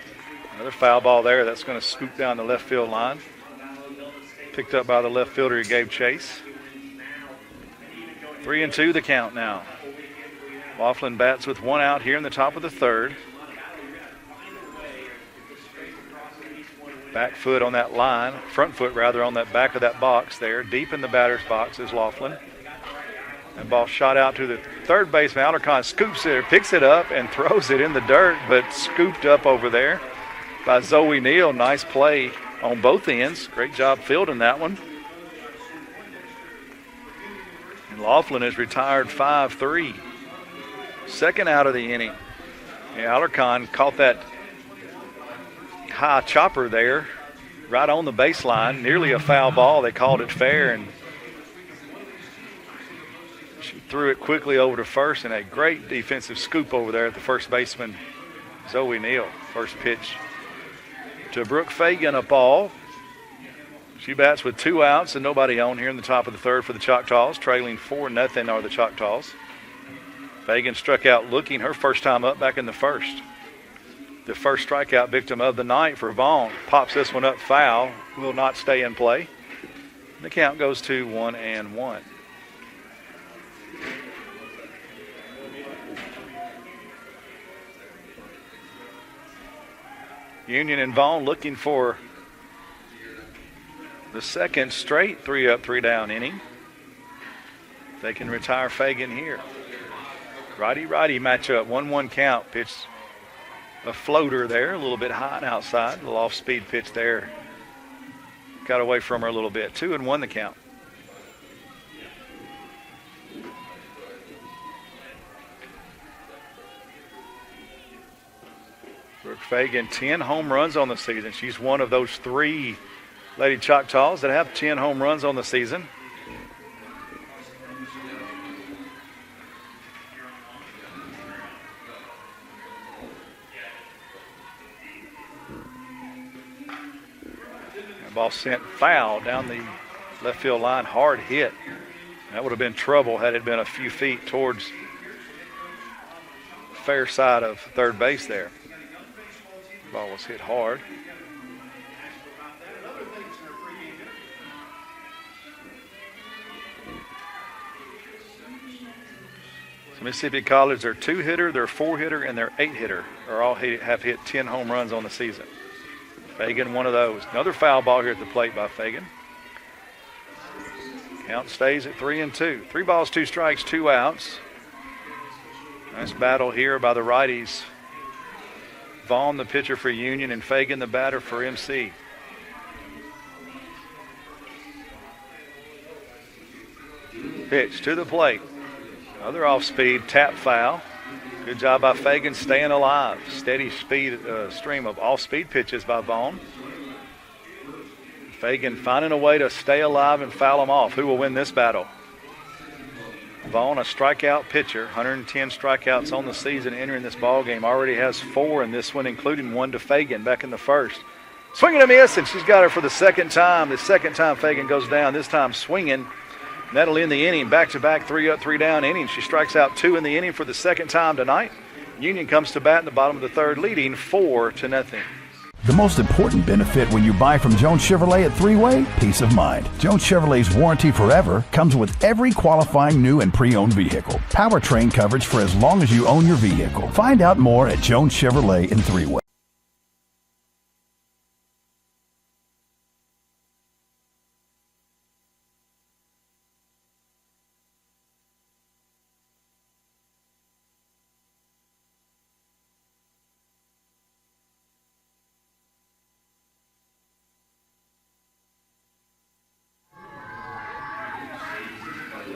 Another foul ball there. That's going to scoop down the left field line. Picked up by the left fielder who gave chase. 3-2 the count now. Laughlin bats with 1 out here in the top of the third. Back foot on that line, front foot rather, on that back of that box there. Deep in the batter's box is Laughlin. That ball shot out to the third baseman. Alarcon scoops it, picks it up, and throws it in the dirt, but scooped up over there by Zoe Neal. Nice play on both ends. Great job fielding that one. And Laughlin is retired 5-3. Second out of the inning. Yeah, Alarcon caught that high chopper there right on the baseline. Nearly a foul ball. They called it fair, and she threw it quickly over to first, and a great defensive scoop over there at the first baseman, Zoe Neal. First pitch to Brooke Fagan, a ball. She bats with 2 outs and nobody on here in the top of the third for the Choctaws. Trailing 4-0 are the Choctaws. Fagan struck out looking her first time up back in the first. The first strikeout victim of the night for Vaughn. Pops this one up foul. Will not stay in play. The count goes to 1-1. Union and Vaughn looking for the second straight 3-up, 3-down inning. They can retire Fagan here. Righty-righty matchup, 1-1 count. Pitch a floater there, a little bit high and outside. A little off-speed pitch there. Got away from her a little bit. 2-1 the count. Brooke Fagan, 10 home runs on the season. She's one of those 3 Lady Choctaws that have 10 home runs on the season. That ball sent foul down the left field line, hard hit. That would have been trouble had it been a few feet towards the fair side of third base there. Ball was hit hard. So Mississippi College, their 2-hitter, their 4-hitter, and their 8-hitter are all have hit 10 home runs on the season. Fagan, one of those. Another foul ball here at the plate by Fagan. Count stays at 3-2. 3 balls, 2 strikes, 2 outs. Nice battle here by the righties. Vaughn, the pitcher for Union, and Fagan, the batter for MC. Pitch to the plate. Another off-speed tap foul. Good job by Fagan staying alive. Steady speed stream of off-speed pitches by Vaughn. Fagan finding a way to stay alive and foul them off. Who will win this battle? Vaughn, a strikeout pitcher, 110 strikeouts on the season entering this ball game. Already has 4 in this one, including 1 to Fagan back in the first. Swinging a miss, and she's got her for the second time. The second time Fagan goes down, this time swinging. And that'll end the inning. Back-to-back 3-up, 3-down innings. She strikes out 2 in the inning for the second time tonight. Union comes to bat in the bottom of the third, leading 4-0. The most important benefit when you buy from Jones Chevrolet at Three-Way? Peace of mind. Jones Chevrolet's warranty forever comes with every qualifying new and pre-owned vehicle. Powertrain coverage for as long as you own your vehicle. Find out more at Jones Chevrolet in Three-Way.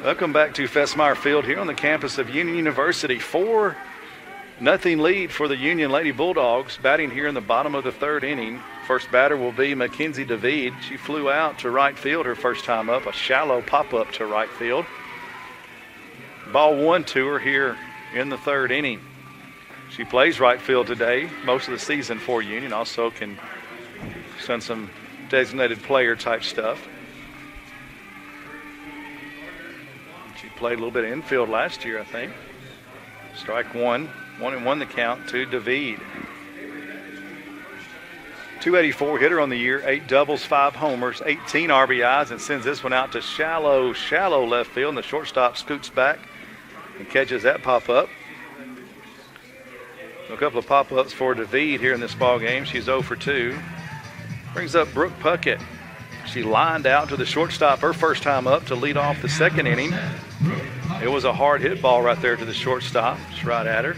Welcome back to Fessmeyer Field here on the campus of Union University. 4-0 lead for the Union Lady Bulldogs, batting here in the bottom of the third inning. First batter will be Mackenzie David. She flew out to right field her first time up, a shallow pop-up to right field. Ball 1 to her here in the third inning. She plays right field today, most of the season for Union. Also can send some designated player type stuff. She played a little bit of infield last year, I think. Strike 1, 1-1 the count to David. 284 hitter on the year, 8 doubles, 5 homers, 18 RBIs, and sends this one out to shallow left field. And the shortstop scoots back and catches that pop-up. A couple of pop-ups for David here in this ball game. She's 0 for 2. Brings up Brooke Puckett. She lined out to the shortstop her first time up to lead off the second inning. It was a hard hit ball right there to the shortstop. Just right at her.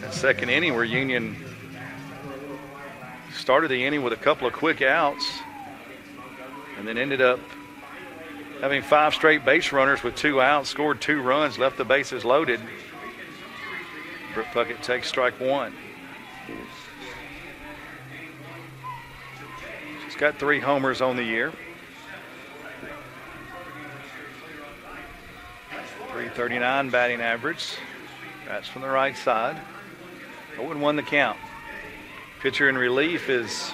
That second inning where Union started the inning with a couple of quick outs and then ended up having 5 straight base runners with 2 outs, scored 2 runs, left the bases loaded. Brooke Puckett takes strike 1. She's got 3 homers on the year. .339 batting average. That's from the right side. 0-1 the count. Pitcher in relief is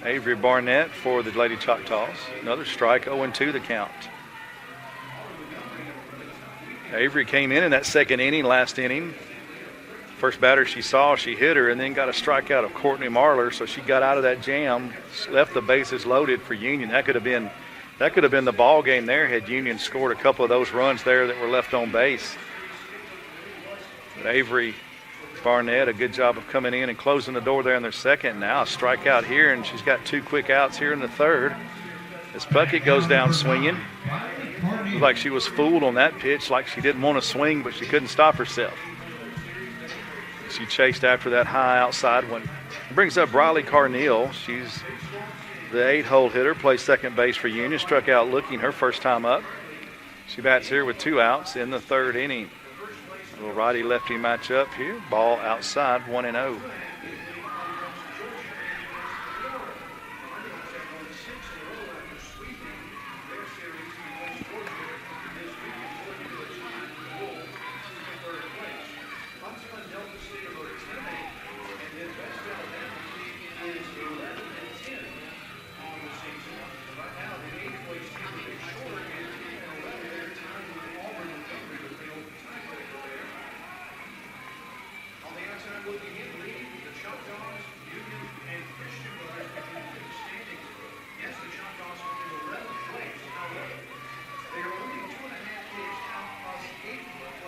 Avery Barnett for the Lady Choctaws. Another strike, 0-2 the count. Avery came in that second inning, last inning. First batter she saw, she hit her, and then got a strikeout of Courtney Marler, so she got out of that jam, left the bases loaded for Union. That could have been the ball game there had Union scored a couple of those runs there that were left on base. But Avery Barnett, a good job of coming in and closing the door there in their second. Now a strikeout here, and she's got 2 quick outs here in the third. As Puckett goes down swinging. Looked like she was fooled on that pitch, like she didn't want to swing, but she couldn't stop herself. She chased after that high outside one. It brings up Briley Carneal. She's the 8-hole hitter, plays second base for Union. Struck out looking her first time up. She bats here with 2 outs in the third inning. A little righty-lefty matchup here. Ball outside, 1-0.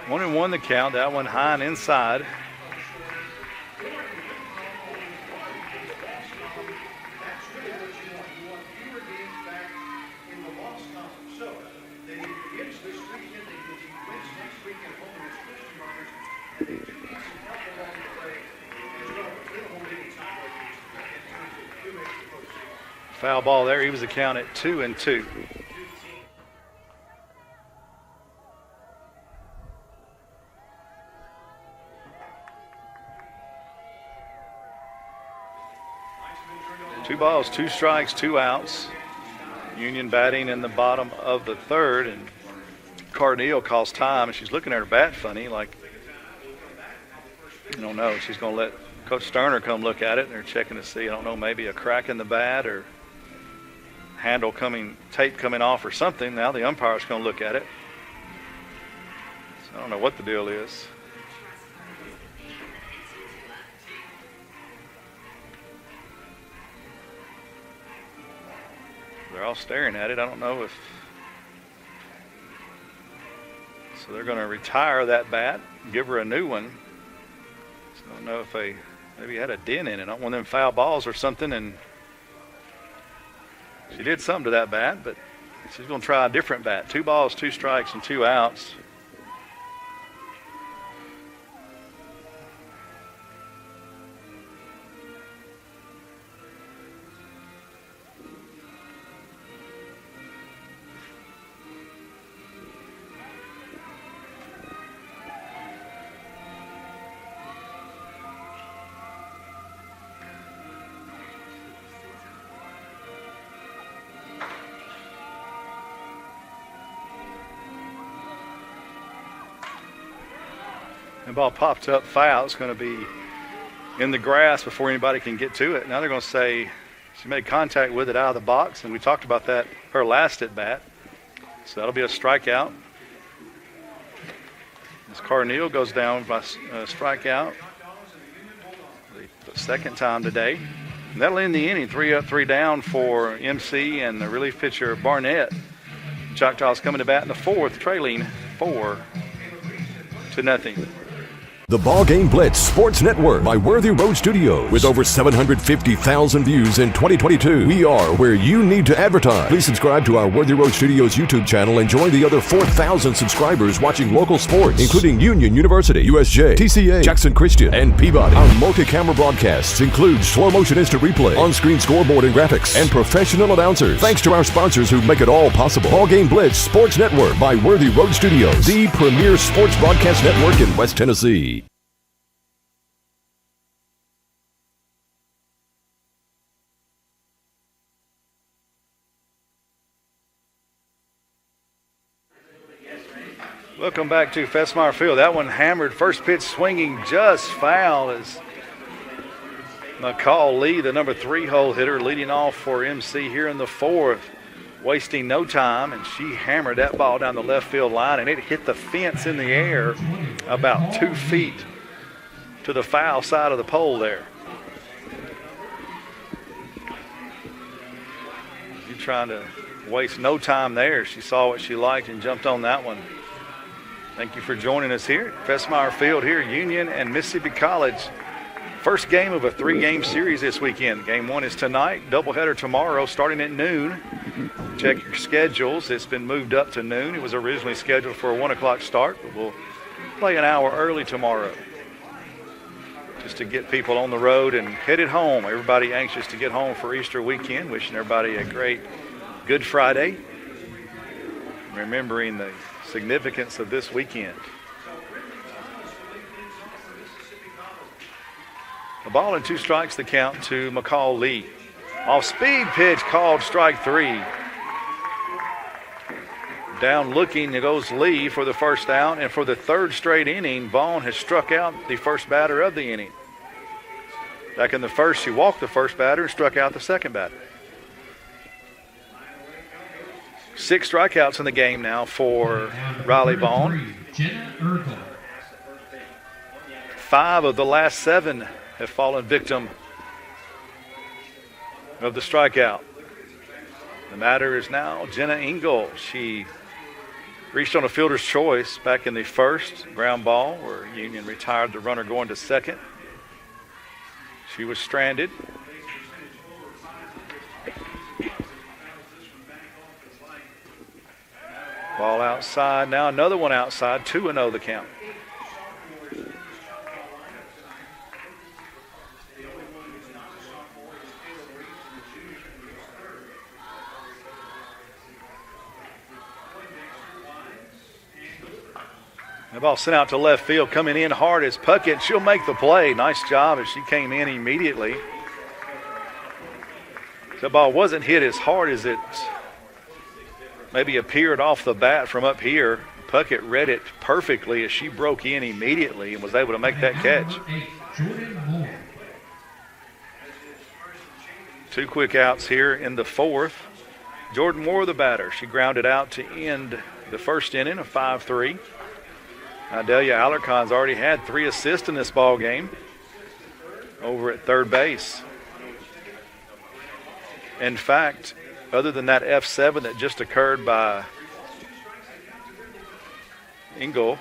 One and one the count. That one high and inside. Foul ball there. He was the count at 2-2. Two balls, 2 strikes, 2 outs. Union batting in the bottom of the third, and Carneal calls time, and she's looking at her bat funny, like, I don't know. She's going to let Coach Sterner come look at it, and they're checking to see, I don't know, maybe a crack in the bat or tape coming off or something. Now the umpire's going to look at it. So I don't know what the deal is. They're all staring at it. I don't know if... So they're going to retire that bat, give her a new one. So I don't know if they maybe had a dent in it. Not one of them foul balls or something, and she did something to that bat, but she's going to try a different bat. 2 balls, 2 strikes, and 2 outs. The ball popped up foul. It's going to be in the grass before anybody can get to it. Now they're going to say she made contact with it out of the box, and we talked about that her last at bat. So that'll be a strikeout. As Carneal goes down by strikeout, the second time today. And that'll end the inning. 3 up, 3 down for MC and the relief pitcher Barnett. Choctaws coming to bat in the fourth, trailing 4-0. The BallGame Blitz Sports Network by Worthy Road Studios. With over 750,000 views in 2022, we are where you need to advertise. Please subscribe to our Worthy Road Studios YouTube channel and join the other 4,000 subscribers watching local sports, including Union University, USJ, TCA, Jackson Christian, and Peabody. Our multi-camera broadcasts include slow motion instant replay, on-screen scoreboard and graphics, and professional announcers. Thanks to our sponsors who make it all possible. BallGame Blitz Sports Network by Worthy Road Studios, the premier sports broadcast network in West Tennessee. Welcome back to Festmeyer Field. That one hammered, first pitch swinging just foul as McCall Lee, the number 3 hole hitter, leading off for MC here in the 4th, wasting no time, and she hammered that ball down the left field line, and it hit the fence in the air about 2 feet to the foul side of the pole there. You're trying to waste no time there. She saw what she liked and jumped on that one. Thank you for joining us here at Festmeyer Field here, Union and Mississippi College. First game of a 3-game series this weekend. Game 1 is tonight, doubleheader tomorrow starting at noon. Check your schedules. It's been moved up to noon. It was originally scheduled for a 1 o'clock start, but we'll play an hour early tomorrow just to get people on the road and headed home. Everybody anxious to get home for Easter weekend. Wishing everybody a great Good Friday. Remembering the significance of this weekend. A ball and 2 strikes, the count to McCall Lee. Off speed pitch called strike 3. Down looking, there goes Lee for the first out, and for the 3rd straight inning, Vaughn has struck out the first batter of the inning. Back in the first, she walked the first batter and struck out the second batter. 6 strikeouts in the game now for Riley Vaughn. 5 of the last 7 have fallen victim of the strikeout. The matter is now Jenna Engel. She reached on a fielder's choice back in the first ground ball where Union retired the runner going to second. She was stranded. Ball outside. Now another one outside. 2-0 the count. The ball sent out to left field, coming in hard as Puckett. She'll make the play. Nice job as she came in immediately. The ball wasn't hit as hard as it maybe appeared off the bat from up here. Puckett read it perfectly as she broke in immediately and was able to make that catch. 2 quick outs here in the 4th. Jordan Moore, the batter. She grounded out to end the first inning of 5-3. Delia Alarcon's already had 3 assists in this ball game over at third base. In fact, other than that F7 that just occurred by Engel,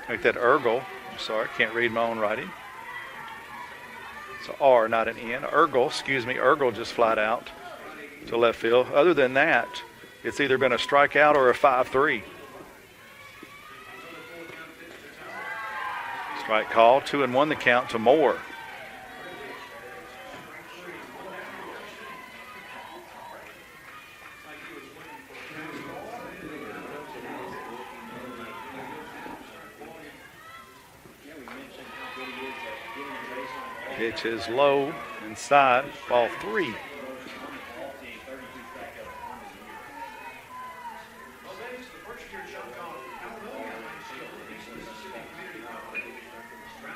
like that Ergel, I'm sorry, can't read my own writing. It's an R, not an N. Ergel just flat out to left field. Other than that, it's either been a strikeout or a 5-3. Strike call, 2-1 the count to Moore. Pitch is low, inside, ball 3.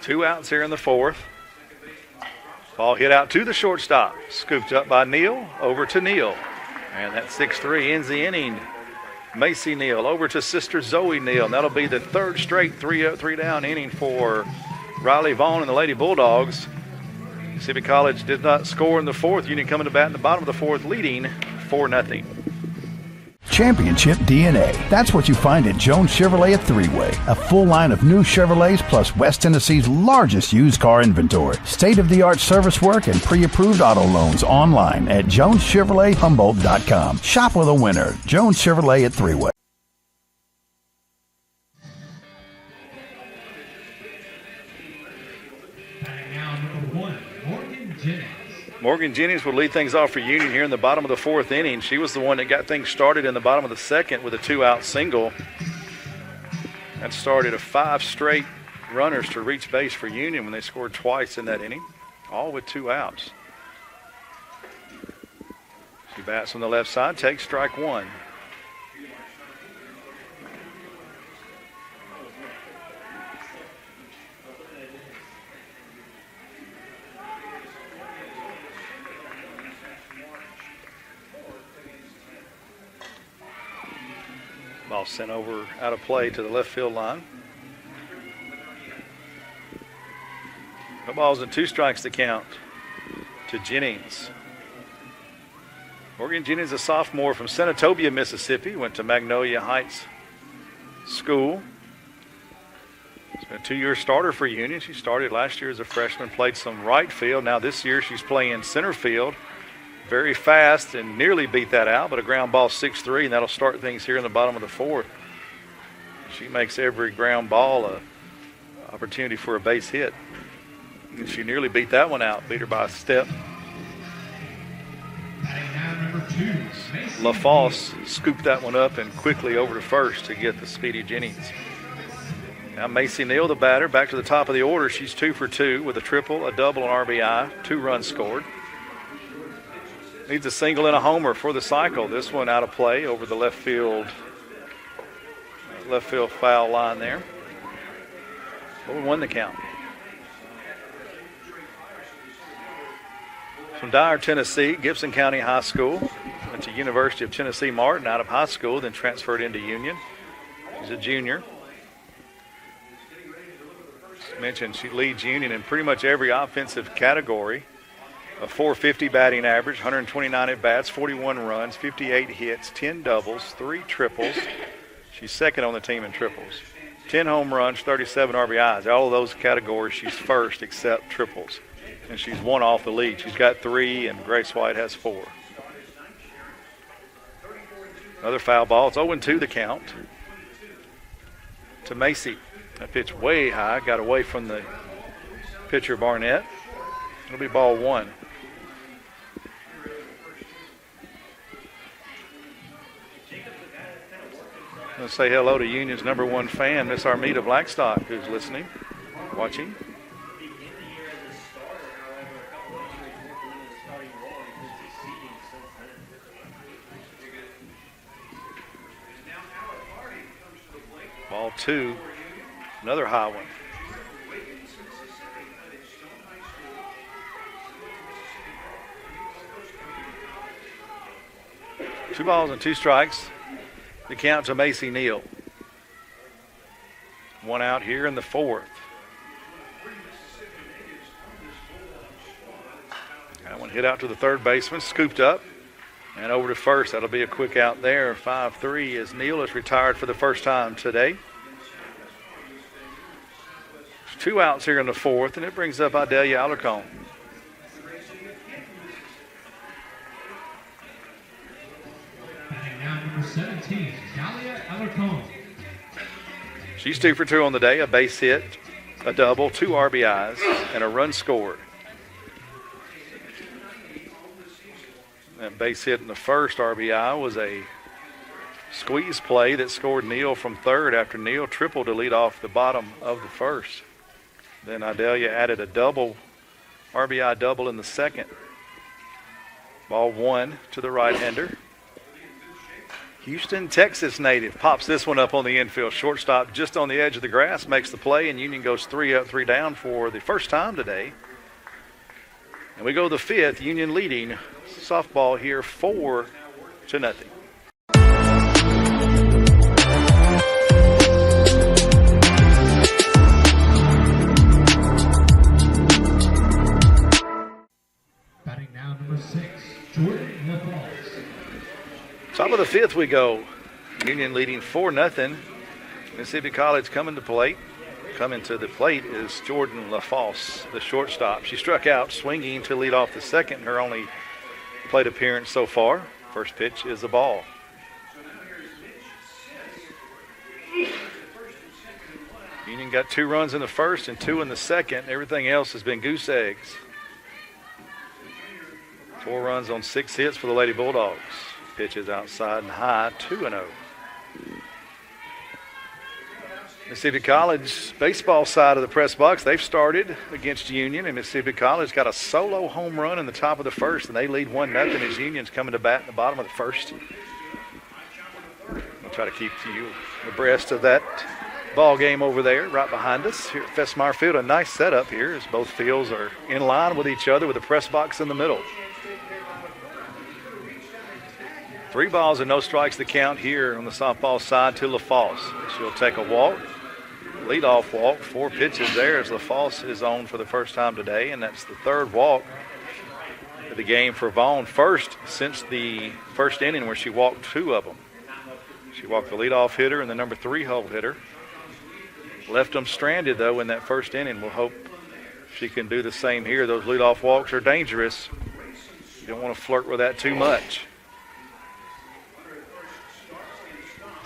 Two outs here in the 4th. Ball hit out to the shortstop. Scooped up by Neal, over to Neal. And that 6-3 ends the inning. Macy Neal over to sister Zoe Neal. And that'll be the 3rd straight 3 down inning for Riley Vaughn and the Lady Bulldogs. Mississippi College did not score in the 4th. Union coming to bat in the bottom of the 4th, leading 4-0. Championship DNA. That's what you find at Jones Chevrolet at 3-Way. A full line of new Chevrolets plus West Tennessee's largest used car inventory. State-of-the-art service work and pre-approved auto loans online at JonesChevroletHumboldt.com. Shop with a winner. Jones Chevrolet at 3-Way. Morgan Jennings will lead things off for Union here in the bottom of the 4th inning. She was the one that got things started in the bottom of the 2nd with a 2-out single. That started 5 straight runners to reach base for Union when they scored twice in that inning, all with 2 outs. She bats on the left side, takes strike 1. Ball sent over out of play to the left field line. No balls and 2 strikes to count to Jennings. Morgan Jennings, a sophomore from Senatobia, Mississippi, went to Magnolia Heights School. She's been a 2-year starter for Union. She started last year as a freshman, played some right field. Now this year she's playing center field. Very fast and nearly beat that out, but a ground ball 6-3, and that'll start things here in the bottom of the 4th. She makes every ground ball an opportunity for a base hit. And she nearly beat that one out, beat her by a step. LaFosse scooped that one up and quickly over to first to get the speedy Jennings. Now Macy Neal, the batter, back to the top of the order. She's 2 for 2 with a triple, a double, and RBI, 2 runs scored. Needs a single and a homer for the cycle. This one out of play over the left field foul line there. 0-1 the count. From Dyer, Tennessee, Gibson County High School. Went to University of Tennessee Martin out of high school, then transferred into Union. She's a junior. As mentioned, she leads Union in pretty much every offensive category. A .450 batting average, 129 at-bats, 41 runs, 58 hits, 10 doubles, 3 triples. She's second on the team in triples. 10 home runs, 37 RBIs. All of those categories she's first except triples. And she's 1 off the lead. She's got 3, and Grace White has 4. Another foul ball. It's 0-2 the count to Macy. That pitch way high, got away from the pitcher Barnett. It'll be ball 1. Let's say hello to Union's #1 fan, Miss Armida Blackstock, who's listening, watching. Ball 2, another high one. Two balls and 2 strikes. The count to Macy Neal. 1 out here in the 4th. That one hit out to the third baseman, scooped up, and over to first. That'll be a quick out there. 5-3 as Neal is retired for the first time today. 2 outs here in the 4th, and it brings up Idalia Alarcon. Number 17, Idalia Alarcon. She's 2 for 2 on the day, a base hit, a double, 2 RBIs, and a run scored. That base hit in the first RBI was a squeeze play that scored Neal from third after Neal tripled to lead off the bottom of the first. Then Idalia added a double, RBI double in the second. Ball 1 to the right-hander. Houston, Texas native pops this one up on the infield. Shortstop just on the edge of the grass makes the play, and Union goes 3 up, 3 down for the first time today. And we go to the 5th, Union leading softball here 4-0. Batting now number 6, Jordan LaFosse. Top of the 5th we go. Union leading 4-0. Mississippi College coming to the plate is Jordan LaFosse, the shortstop. She struck out swinging to lead off the second, her only plate appearance so far. First pitch is a ball. Union got 2 runs in the first and 2 in the second. Everything else has been goose eggs. 4 runs on 6 hits for the Lady Bulldogs. Pitch is outside and high, 2-0. Mississippi College baseball side of the press box, they've started against Union, and Mississippi College got a solo home run in the top of the first, and they lead 1-0 as Union's coming to bat in the bottom of the first. I'll try to keep you abreast of that ball game over there right behind us here at Festmeyer Field. A nice setup here as both fields are in line with each other with the press box in the middle. 3 balls and no strikes to count here on the softball side to LaFosse. She'll take a walk, leadoff walk, 4 pitches there as LaFosse is on for the first time today, and that's the 3rd walk of the game for Vaughn. First since the first inning where she walked 2 of them. She walked the leadoff hitter and the number 3 hole hitter. Left them stranded, though, in that first inning. We'll hope she can do the same here. Those leadoff walks are dangerous. You don't want to flirt with that too much.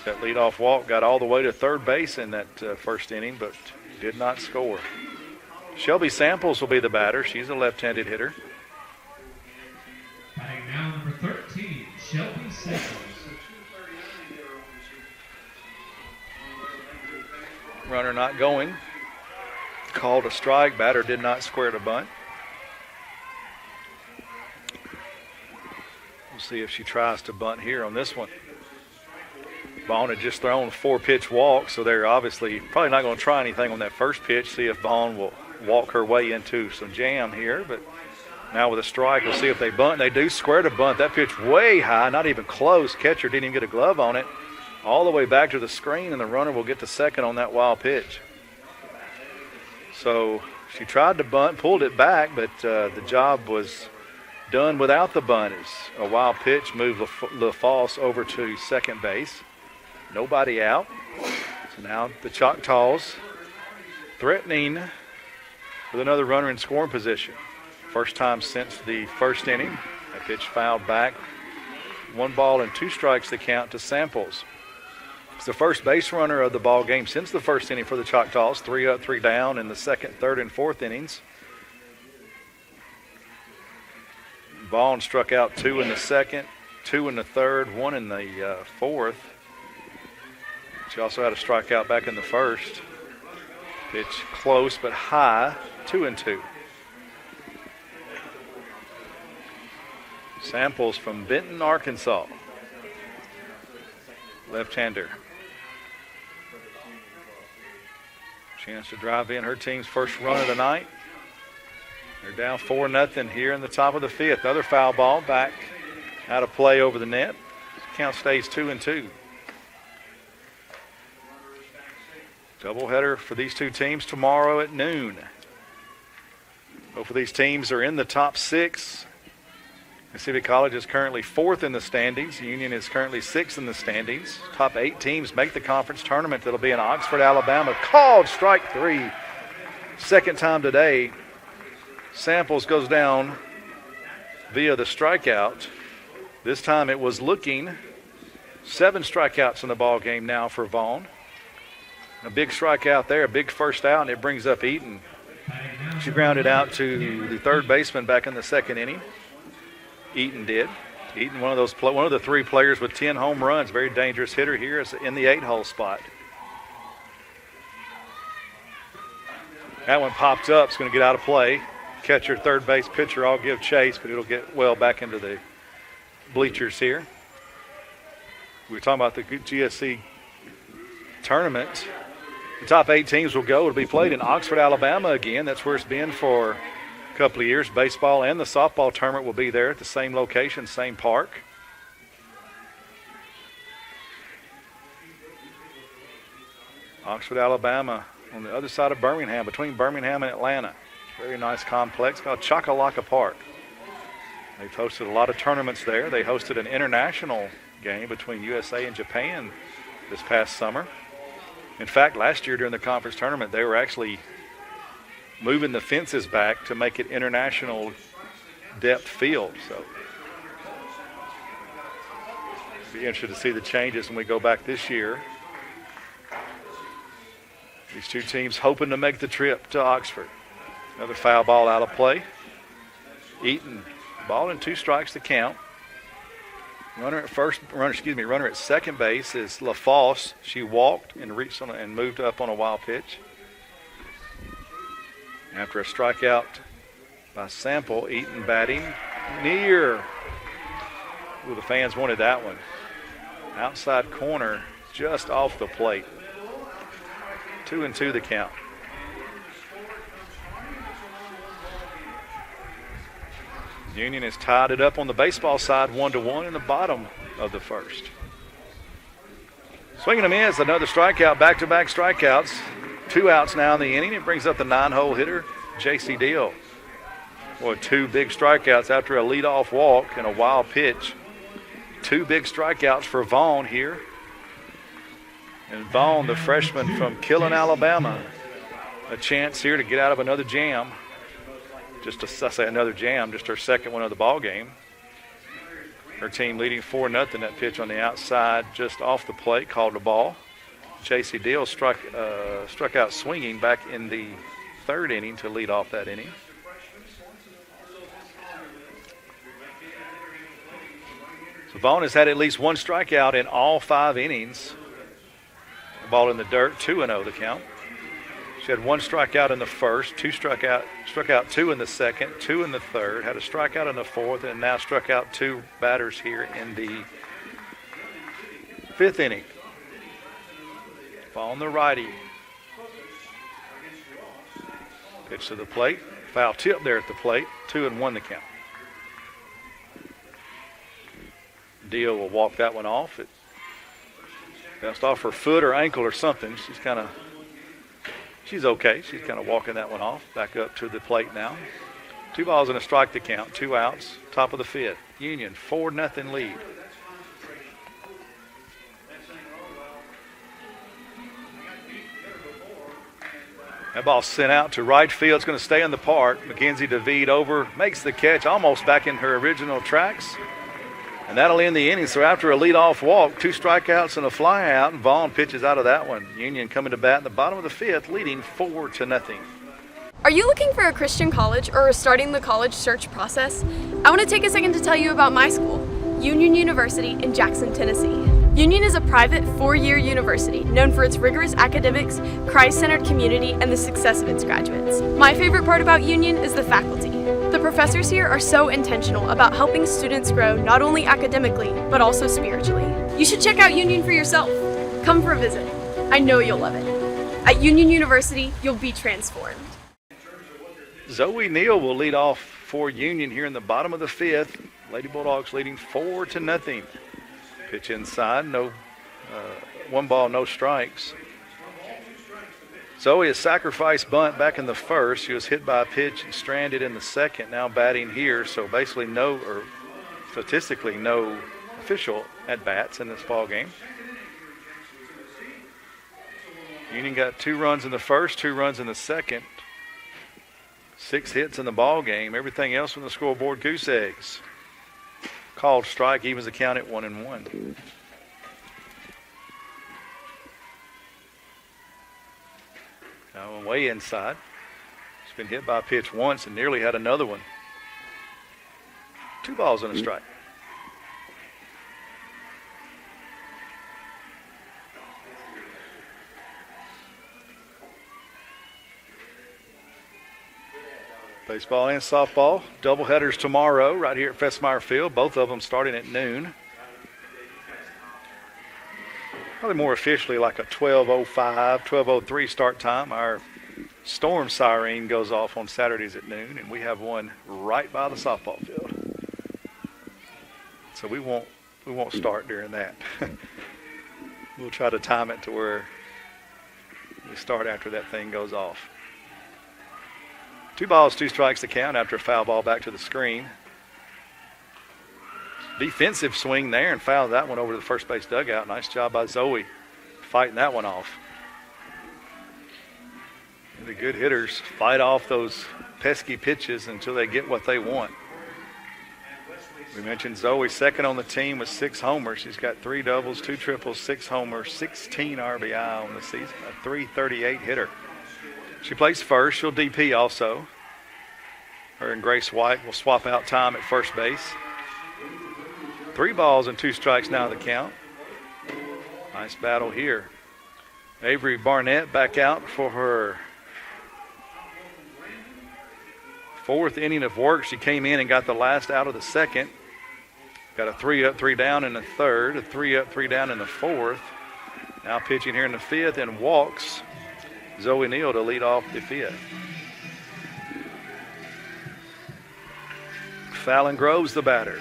That leadoff walk got all the way to third base in that first inning, but did not score. Shelby Samples will be the batter. She's a left-handed hitter. Batting now number 13, Shelby Samples. Runner not going. Called a strike. Batter did not square the bunt. We'll see if she tries to bunt here on this one. Vaughn had just thrown 4-pitch walk, so they're obviously probably not going to try anything on that first pitch. See if Vaughn will walk her way into some jam here. But now with a strike, we'll see if they bunt. They do square to bunt. That pitch way high, not even close. Catcher didn't even get a glove on it. All the way back to the screen, and the runner will get to second on that wild pitch. So she tried to bunt, pulled it back, but the job was done without the bunt. As a wild pitch moved LaFosse over to second base. Nobody out. So now the Choctaws threatening with another runner in scoring position. First time since the first inning. That pitch fouled back. 1 ball and 2 strikes to count to Samples. It's the first base runner of the ball game since the first inning for the Choctaws. 3 up, 3 down in the second, third, and fourth innings. Vaughn struck out 2 in the second, 2 in the third, 1 in the fourth. She also had a strikeout back in the first. Pitch close but high, 2-2. Samples from Benton, Arkansas. Left-hander. Chance to drive in her team's first run of the night. They're down 4-0 here in the top of the 5th. Another foul ball back out of play over the net. Count stays 2-2. Doubleheader for these two teams tomorrow at noon. Both of these teams are in the top 6. Mississippi College is currently 4th in the standings. Union is currently 6th in the standings. Top 8 teams make the conference tournament. That'll be in Oxford, Alabama. Called strike 3. Second time today. Samples goes down via the strikeout. This time it was looking. 7 strikeouts in the ball game now for Vaughn. A big strikeout there, a big first out, and it brings up Eaton. She grounded out to the third baseman back in the second inning. Eaton did. Eaton, one of the 3 players with 10 home runs. Very dangerous hitter here is in the 8-hole spot. That one popped up. It's going to get out of play. Catcher, third base, pitcher all give chase, but it'll get well back into the bleachers here. We were talking about the GSC tournament. The top 8 teams will go. It'll be played in Oxford, Alabama again. That's where it's been for a couple of years. Baseball and the softball tournament will be there at the same location, same park. Oxford, Alabama, on the other side of Birmingham, between Birmingham and Atlanta. Very nice complex called Chakalaka Park. They've hosted a lot of tournaments there. They hosted an international game between USA and Japan this past summer. In fact, last year during the conference tournament, they were actually moving the fences back to make it international depth field. So be interested to see the changes when we go back this year. These two teams hoping to make the trip to Oxford. Another foul ball out of play. Eaton, ball and 2 strikes to count. Runner at second base is LaFosse. She walked and reached on and moved up on a wild pitch. After a strikeout by Sample, Eaton batting near. Ooh, the fans wanted that one. Outside corner, just off the plate. 2-2 the count. Union has tied it up on the baseball side 1-1 in the bottom of the first. Swinging them in is another strikeout, back-to-back strikeouts. 2 outs now in the inning. It brings up the 9-hole hitter, J.C. Deal. Boy, 2 big strikeouts after a leadoff walk and a wild pitch. 2 big strikeouts for Vaughn here. And Vaughn, the freshman from Killen, Alabama, a chance here to get out of another jam. Just her second one of the ball game. Her team leading 4-0. That pitch on the outside, just off the plate, called a ball. J.C. Deal struck out swinging back in the 3rd inning to lead off that inning. So Vaughn has had at least 1 strikeout in all 5 innings. The ball in the dirt, 2-0 the count. She had 1 strikeout in the first, struck out 2 in the second, 2 in the third, had a strikeout in the 4th, and now struck out 2 batters here in the 5th inning. Ball on the righty. Pitch to the plate. Foul tip there at the plate. 2-1 the count. Deal will walk that one off. It bounced off her foot or ankle or something. She's okay. She's kind of walking that one off. Back up to the plate now. 2 balls and a strike to count. 2 outs. Top of the 5th. Union 4-0 lead. That ball sent out to right field. It's going to stay in the park. Mackenzie DeVede over, makes the catch, almost back in her original tracks. And that'll end the inning. So after a leadoff walk, 2 strikeouts and a fly out, and Vaughn pitches out of that one. Union coming to bat in the bottom of the 5th, leading 4-0. Are you looking for a Christian college or starting the college search process? I want to take a second to tell you about my school, Union University in Jackson, Tennessee. Union is a private 4-year university known for its rigorous academics, Christ-centered community, and the success of its graduates. My favorite part about Union is the faculty. The professors here are so intentional about helping students grow not only academically, but also spiritually. You should check out Union for yourself. Come for a visit. I know you'll love it. At Union University, you'll be transformed. Zoe Neal will lead off for Union here in the bottom of the 5th. Lady Bulldogs leading 4-0. Pitch inside, 1 ball, no strikes. Zoe, a sacrifice bunt back in the 1st. She was hit by a pitch and stranded in the 2nd. Now batting here, so basically statistically no official at-bats in this ball game. Union got 2 runs in the 1st, 2 runs in the 2nd. 6 hits in the ball game. Everything else from the scoreboard, goose eggs. Called strike, evens the count at 1-1. Now way inside. She's been hit by a pitch once and nearly had another one. 2 balls and a strike. Baseball and softball, doubleheaders tomorrow right here at Festmeyer Field. Both of them starting at noon. Probably more officially like a 12:05, 12:03 start time. Our storm siren goes off on Saturdays at noon, and we have one right by the softball field. So we won't start during that. We'll try to time it to where we start after that thing goes off. 2 balls, 2 strikes to count after a foul ball back to the screen. Defensive swing there and fouled that one over to the first base dugout. Nice job by Zoe fighting that one off. And the good hitters fight off those pesky pitches until they get what they want. We mentioned Zoe, second on the team with 6 homers. She's got 3 doubles, 2 triples, 6 homers, 16 RBI on the season, a .338 hitter. She plays first. She'll DP also. Her and Grace White will swap out time at first base. 3 balls and 2 strikes now the count. Nice battle here. Avery Barnett back out for her 4th inning of work. She came in and got the last out of the 2nd. Got a 3 up, 3 down in the 3rd, a 3 up, 3 down in the 4th. Now pitching here in the 5th and walks Zoe Neal to lead off the 5th. Fallon Groves the batter.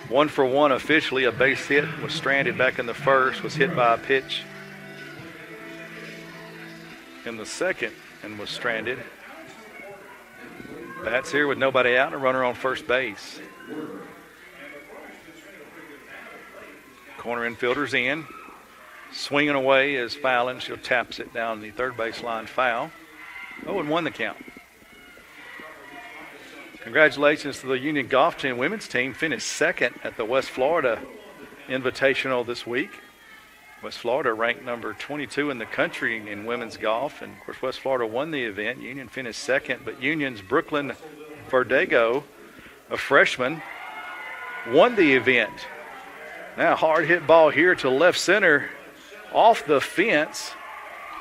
1 for 1 officially. A base hit, was stranded back in the first, was hit by a pitch in the second and was stranded. Bats here with nobody out and a runner on first base. Corner infielder's in. Swinging away is Fallon. She'll taps it down the third baseline, foul. 0-1 the count. Congratulations to the Union Golf Team women's team. Finished second at the West Florida Invitational this week. West Florida ranked number 22 in the country in women's golf. And, of course, West Florida won the event. Union finished second. But Union's Brooklyn Verdejo, a freshman, won the event. Now, hard hit ball here to left center off the fence.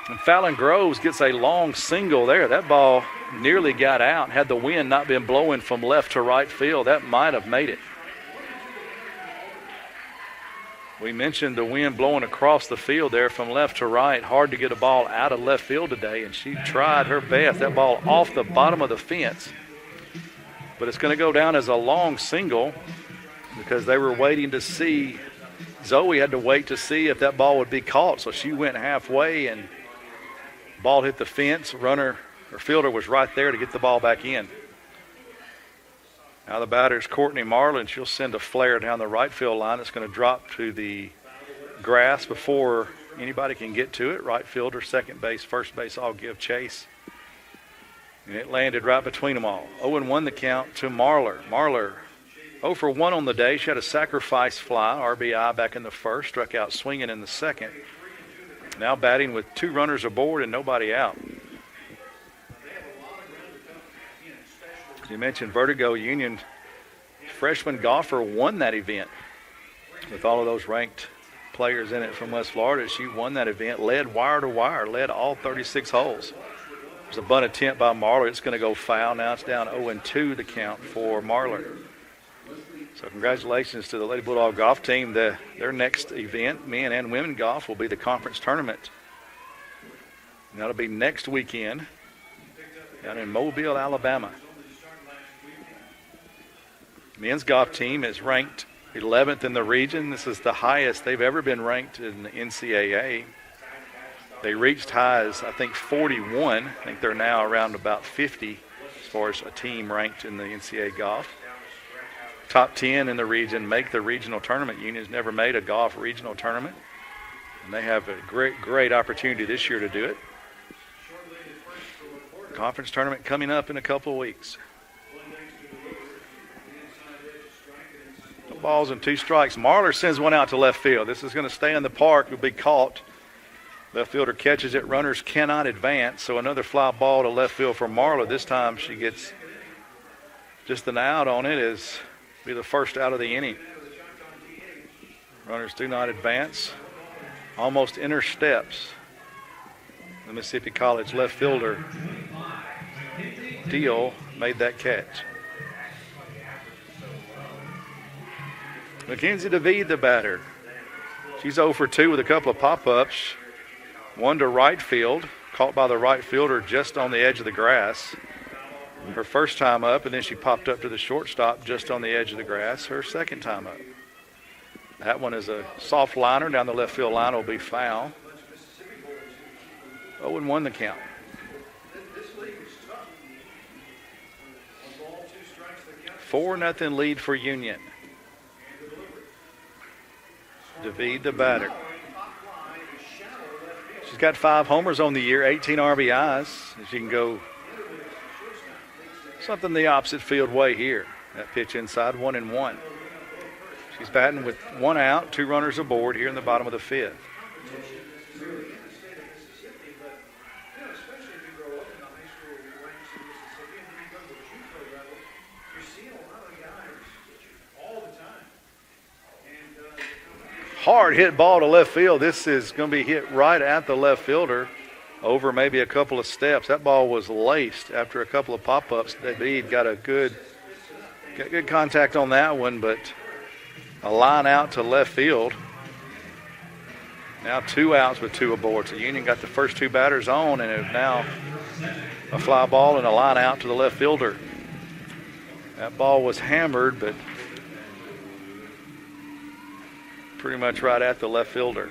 And Fallon Groves gets a long single there. That ball nearly got out. Had the wind not been blowing from left to right field, that might have made it. We mentioned the wind blowing across the field there from left to right. Hard to get a ball out of left field today, and she tried her best. That ball off the bottom of the fence. But it's going to go down as a long single because they were waiting to see. Zoe had to wait to see if that ball would be caught, so she went halfway and ball hit the fence. Runner or fielder was right there to get the ball back in. Now the batter is Courtney Marlin. She'll send a flare down the right field line. It's going to drop to the grass before anybody can get to it. Right fielder, second base, first base all give chase. And it landed right between them all. 0-1 the count to Marler. Marler 0 for 1 on the day. She had a sacrifice fly, RBI back in the first, struck out swinging in the second. Now batting with 2 runners aboard and nobody out. As you mentioned, Vertigo Union freshman golfer won that event. With all of those ranked players in it from West Florida, she won that event, led wire to wire, led all 36 holes. There's a bunt attempt by Marler. It's going to go foul. Now it's down 0-2 the count for Marler. So congratulations to the Lady Bulldog golf team. Their next event, men and women golf, will be the conference tournament. And that'll be next weekend down in Mobile, Alabama. Men's golf team is ranked 11th in the region. This is the highest they've ever been ranked in the NCAA. They reached highs, I think, 41. I think they're now around about 50 as far as a team ranked in the NCAA golf. Top 10 in the region make the regional tournament. Union's never made a golf regional tournament. And they have a great opportunity this year to do it. Conference tournament coming up in a couple of weeks. 2 balls and 2 strikes. Marler sends one out to left field. This is going to stay in the park. It'll be caught. Left fielder catches it. Runners cannot advance. So another fly ball to left field for Marler. This time she gets just an out on it. Is be the first out of the inning. Runners do not advance. Almost intersteps. The Mississippi College left fielder Deal made that catch. Mackenzie DeVede, the batter. She's 0 for 2 with a couple of pop-ups. One to right field, caught by the right fielder just on the edge of the grass. Her first time up, and then she popped up to the shortstop just on the edge of the grass. Her second time up. That one is a soft liner down the left field line. Will be foul. 0-1 the count. $4-0 lead for Union. DeVede, the batter. She's got 5 homers on the year, 18 RBIs. She can go something the opposite field way here. That pitch inside, 1-1. She's batting with 1 out, 2 runners aboard here in the bottom of the 5th. Hard hit ball to left field. This is going to be hit right at the left fielder over maybe a couple of steps. That ball was laced after a couple of pop-ups. DeVede got good contact on that one, but a line out to left field. Now 2 outs with 2 aboard. So Union got the first 2 batters on, and it's now a fly ball and a line out to the left fielder. That ball was hammered, but pretty much right at the left fielder.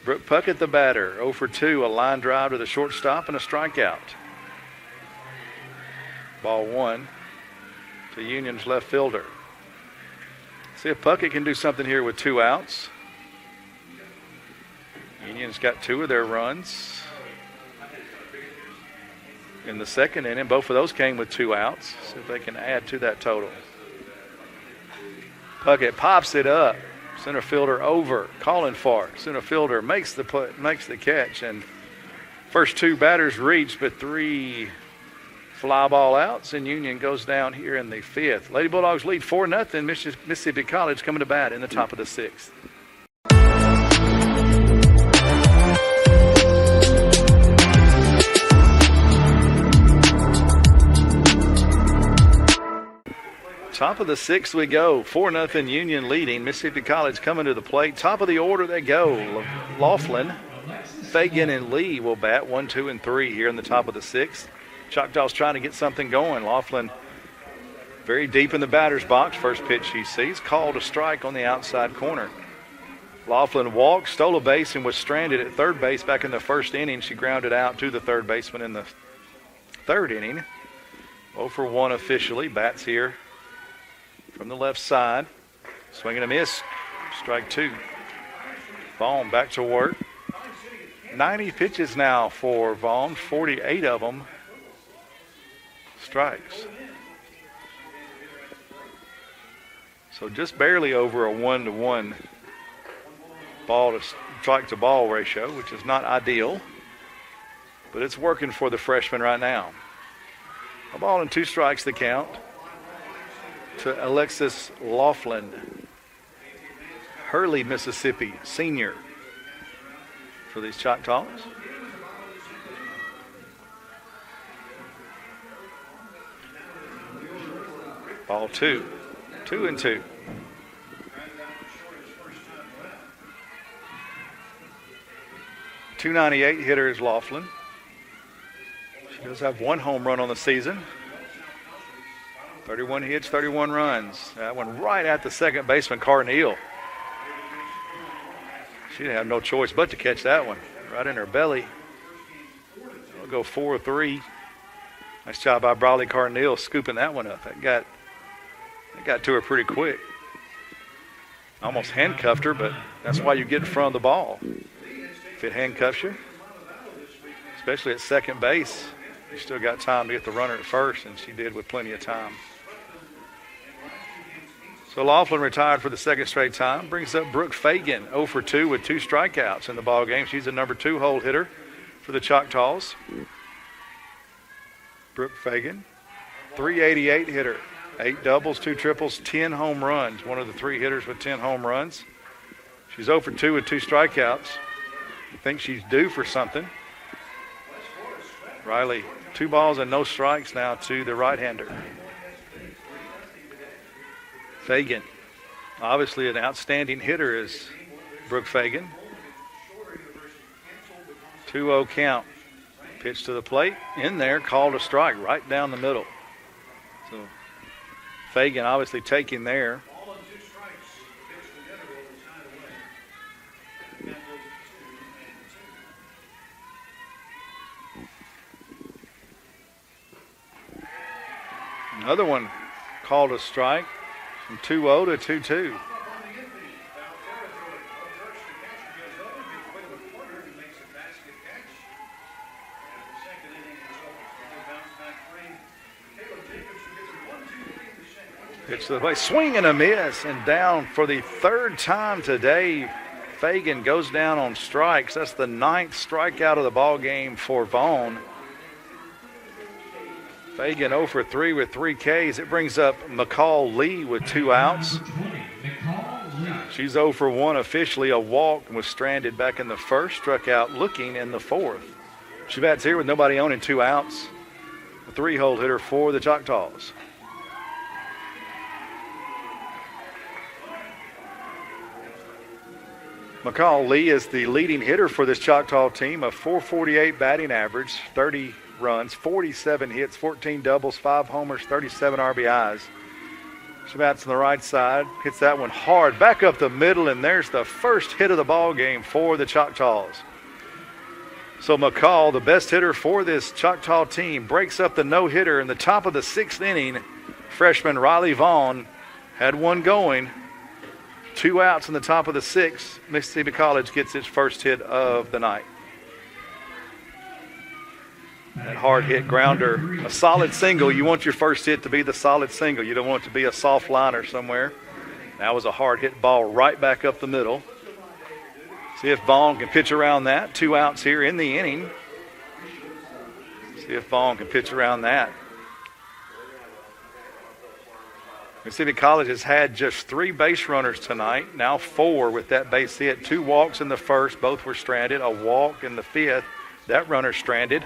Brooke Puckett, the batter, 0 for 2, a line drive to the shortstop and a strikeout. Ball 1 to Union's left fielder. See if Puckett can do something here with 2 outs. Union's got 2 of their runs in the second inning. Both of those came with 2 outs. See if they can add to that total. Puckett pops it up. Center fielder over, calling for it. Center fielder makes the catch, and first 2 batters reach, but 3 fly ball outs, and Union goes down here in the 5th. Lady Bulldogs lead 4-0. Mississippi College coming to bat in the top of the 6th. Top of the 6th we go. 4-0 Union leading. Mississippi College coming to the plate. Top of the order they go. Laughlin, Fagan, and Lee will bat 1, 2, and 3 here in the top of the 6th. Choctaws trying to get something going. Laughlin very deep in the batter's box. First pitch he sees. Called a strike on the outside corner. Laughlin walked, stole a base, and was stranded at third base back in the first inning. She grounded out to the third baseman in the 3rd inning. 0 for 1 officially. Bats here from the left side. Swing and a miss. Strike 2. Vaughn back to work. 90 pitches now for Vaughn. 48 of them strikes. So just barely over a 1-to-1 ball to strike to ball ratio, which is not ideal, but it's working for the freshman right now. A ball and 2 strikes the count to Alexis Laughlin, Hurley, Mississippi, senior for these Choctaws. Ball 2, 2-2. .298 hitter is Laughlin. She does have 1 home run on the season. 31 hits, 31 runs. That one right at the second baseman, Carneal. She didn't have no choice but to catch that one. Right in her belly. We'll go 4-3. Nice job by Brawley Carneal scooping that one up. That got to her pretty quick. Almost handcuffed her, but that's why you get in front of the ball. If it handcuffs you, especially at second base, you still got time to get the runner at first, and she did with plenty of time. So Laughlin retired for the 2nd straight time. Brings up Brooke Fagan, 0 for 2 with 2 strikeouts in the ball game. She's a number 2 hold hitter for the Choctaws. Brooke Fagan, .388 hitter, 8 doubles, 2 triples, 10 home runs. One of the 3 hitters with 10 home runs. She's 0 for 2 with 2 strikeouts. I think she's due for something. Riley, 2 balls and no strikes now to the right-hander. Fagan, obviously an outstanding hitter is Brooke Fagan. 2-0 count. Pitch to the plate, in there, called a strike right down the middle. So Fagan obviously taking there. Another one called a strike from 2-0 to 2-2. Pitch to the plate, swing and a miss, and down for the 3rd time today. Fagan goes down on strikes. That's the 9th strikeout of the ball game for Vaughn. Fagan 0 for 3 with 3 Ks. It brings up McCall Lee with 2 outs. She's 0 for 1 officially. A walk and was stranded back in the 1st. Struck out looking in the 4th. She bats here with nobody on and 2 outs. A 3-hole hitter for the Choctaws. McCall Lee is the leading hitter for this Choctaw team, a .448 batting average, 30 runs, 47 hits, 14 doubles, 5 homers, 37 RBIs. She bats on the right side, hits that one hard, back up the middle, and there's the first hit of the ball game for the Choctaws. So McCall, the best hitter for this Choctaw team, breaks up the no-hitter in the top of the 6th inning. Freshman Riley Vaughn had one going. 2 outs in the top of the 6th. Mississippi College gets its first hit of the night. That hard hit grounder, a solid single. You want your first hit to be the solid single. You don't want it to be a soft liner somewhere. That was a hard hit ball right back up the middle. See if Vaughn can pitch around that. 2 outs here in the inning. See if Vaughn can pitch around that. Mississippi College has had just 3 base runners tonight, now 4 with that base hit. 2 walks in the first, both were stranded. A walk in the 5th, that runner stranded.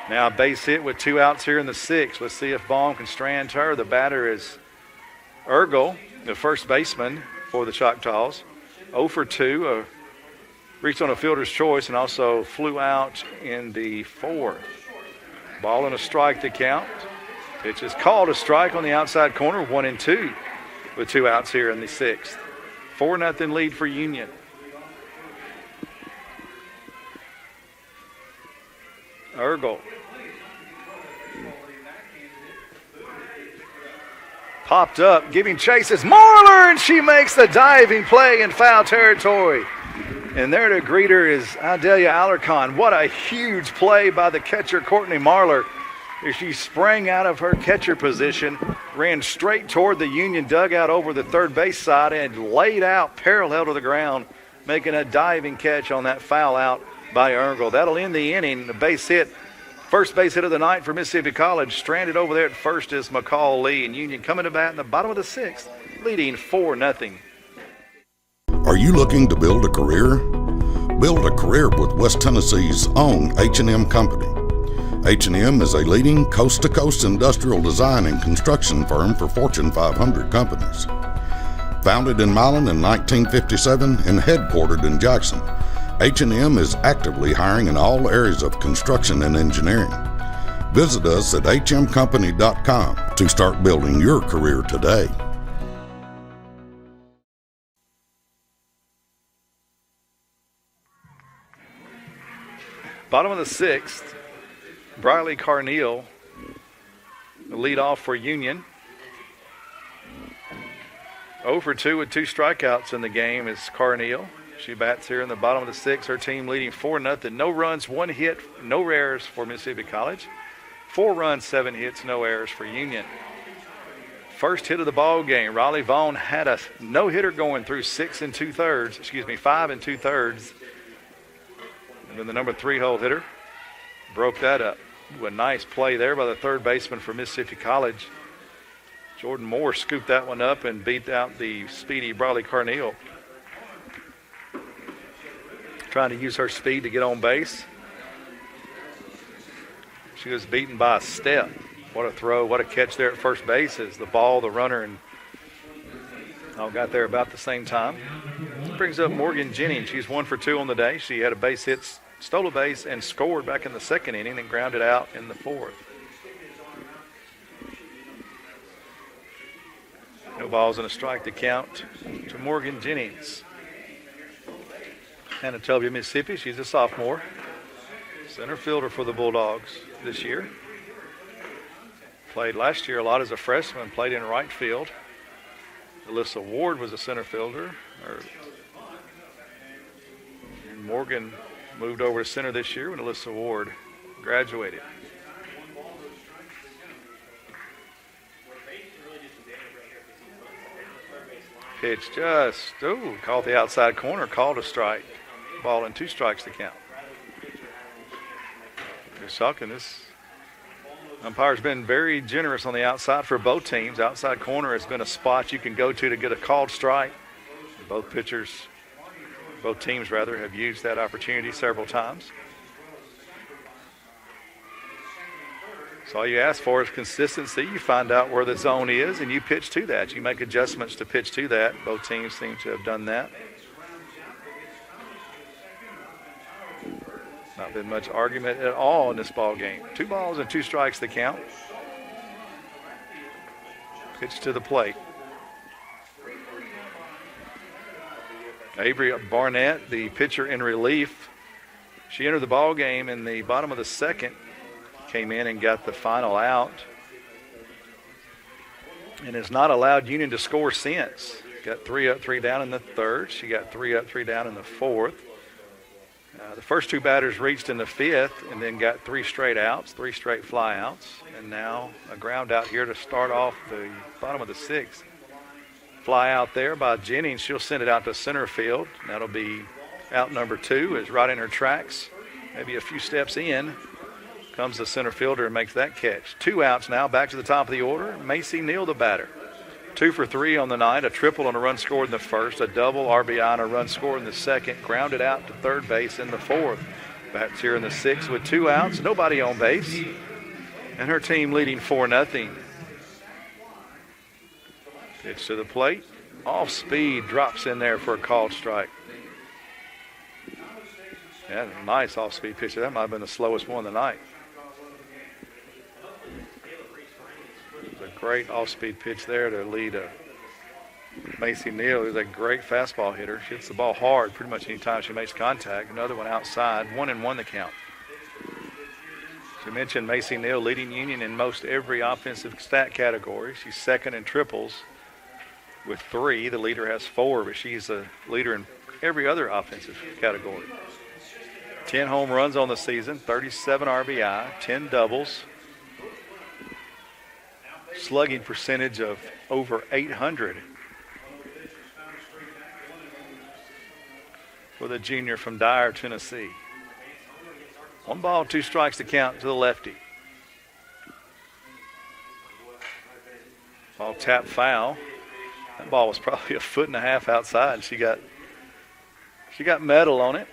Now a base hit with 2 outs here in the 6th. Let's see if Vaughn can strand her. The batter is Ergel, the first baseman for the Choctaws. 0 for 2, reached on a fielder's choice and also flew out in the 4th. Ball and a strike to count. Pitch is called a strike on the outside corner, 1-2 with 2 outs here in the 6th. 4-0 lead for Union. Ergel. Popped up, giving chase is Marler, and she makes the diving play in foul territory. And there to greet her is Adelia Alarcon. What a huge play by the catcher, Courtney Marler. She sprang out of her catcher position, ran straight toward the Union dugout over the third base side, and laid out parallel to the ground, making a diving catch on that foul out by Ergel. That'll end the inning. The base hit, first base hit of the night for Mississippi College. Stranded over there at first is McCall Lee, and Union coming to bat in the bottom of the 6th, leading 4-0. Are you looking to build a career? Build a career with West Tennessee's own H&M Company. H&M is a leading coast-to-coast industrial design and construction firm for Fortune 500 companies. Founded in Milan in 1957 and headquartered in Jackson, H&M is actively hiring in all areas of construction and engineering. Visit us at hmcompany.com to start building your career today. Bottom of the 6th, Briley Carneal, the lead off for Union. 0 for 2 with 2 strikeouts in the game is Carneal. She bats here in the bottom of the 6th. Her team leading 4-0. No runs, 1 hit, no errors for Mississippi College. 4 runs, 7 hits, no errors for Union. First hit of the ball game. Riley Vaughn had a no-hitter going through 5 2/3. And then the number 3 hole hitter broke that up. A nice play there by the third baseman for Mississippi College. Jordan Moore scooped that one up and beat out the speedy Briley Carneal. Trying to use her speed to get on base. She was beaten by a step. What a throw, what a catch there at first base as the ball, the runner, and all got there about the same time. Brings up Morgan Jennings. She's 1 for 2 on the day. She had a base hit, stole a base, and scored back in the 2nd inning and grounded out in the 4th. No balls and a strike to count to Morgan Jennings. Manitoba, Mississippi. She's a sophomore. Center fielder for the Bulldogs this year. Played last year a lot as a freshman, played in right field. Alyssa Ward was a center fielder. And Morgan moved over to center this year when Alyssa Ward graduated. Pitch just, caught the outside corner, called a strike. Ball and 2 strikes to count. Just shocking. This umpire's been very generous on the outside for both teams. Outside corner has been a spot you can go to get a called strike. Both teams have used that opportunity several times. So all you ask for is consistency. You find out where the zone is and you pitch to that. You make adjustments to pitch to that. Both teams seem to have done that. Not been much argument at all in this ball game. 2 balls and 2 strikes to count. Pitch to the plate. Avery Barnett, the pitcher in relief. She entered the ball game in the bottom of the second, came in and got the final out, and has not allowed Union to score since. Got 3 up, 3 down in the third. She got 3 up, 3 down in the fourth. The first two batters reached in the fifth and then got 3 straight outs, 3 straight fly outs, and now a ground out here to start off the bottom of the sixth. Fly out there by Jennings. She'll send it out to center field. That'll be out number 2. Is right in her tracks. Maybe a few steps in. Comes the center fielder and makes that catch. 2 outs now. Back to the top of the order. Macy Neal, the batter. 2 for 3 on the night. A triple and a run scored in the first. A double, RBI, and a run scored in the second. Grounded out to third base in the fourth. Bats here in the sixth with 2 outs. Nobody on base. And her team leading 4-0. Pitch to the plate. Off speed. Drops in there for a called strike. Yeah, nice off speed pitch. That might have been the slowest one of the night. A great off speed pitch there to lead Macy Neal, who's a great fastball hitter. She hits the ball hard pretty much any time she makes contact. Another one outside. 1-1 the count. She mentioned Macy Neal leading Union in most every offensive stat category. She's second in triples with 3. The leader has 4, but she's a leader in every other offensive category. 10 home runs on the season, 37 RBI, 10 doubles. Slugging percentage of over 800 for the junior from Dyer, Tennessee. 1 ball, 2 strikes to count to the lefty. Ball tapped foul. That ball was probably 1.5 feet outside. She got metal on it.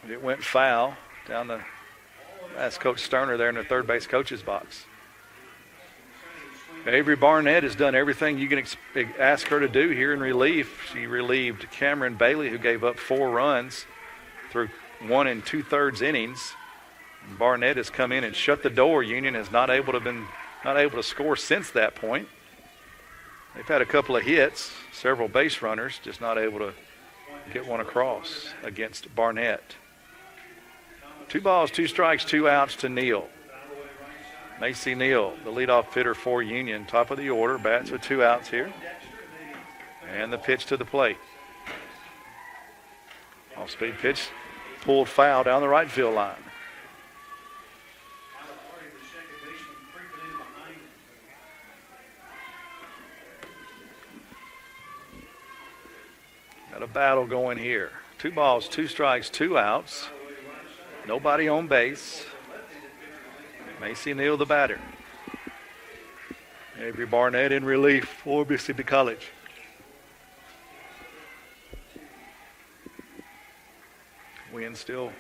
It went foul down the. That's Coach Sterner there in the third base coach's box. Avery Barnett has done everything you can ask her to do here in relief. She relieved Cameron Bailey, who gave up 4 runs through 1 2/3 innings. And Barnett has come in and shut the door. Union has not able to score since that point. They've had a couple of hits, several base runners, just not able to get one across against Barnett. 2 balls, 2 strikes, 2 outs to Neal. Macy Neal, the leadoff hitter for Union, top of the order, bats with 2 outs here. And the pitch to the plate. Off-speed pitch, pulled foul down the right field line. Got a battle going here. 2 balls, 2 strikes, 2 outs. Nobody on base. Macy Neal, the batter. Avery Barnett in relief for Mississippi College. Wind still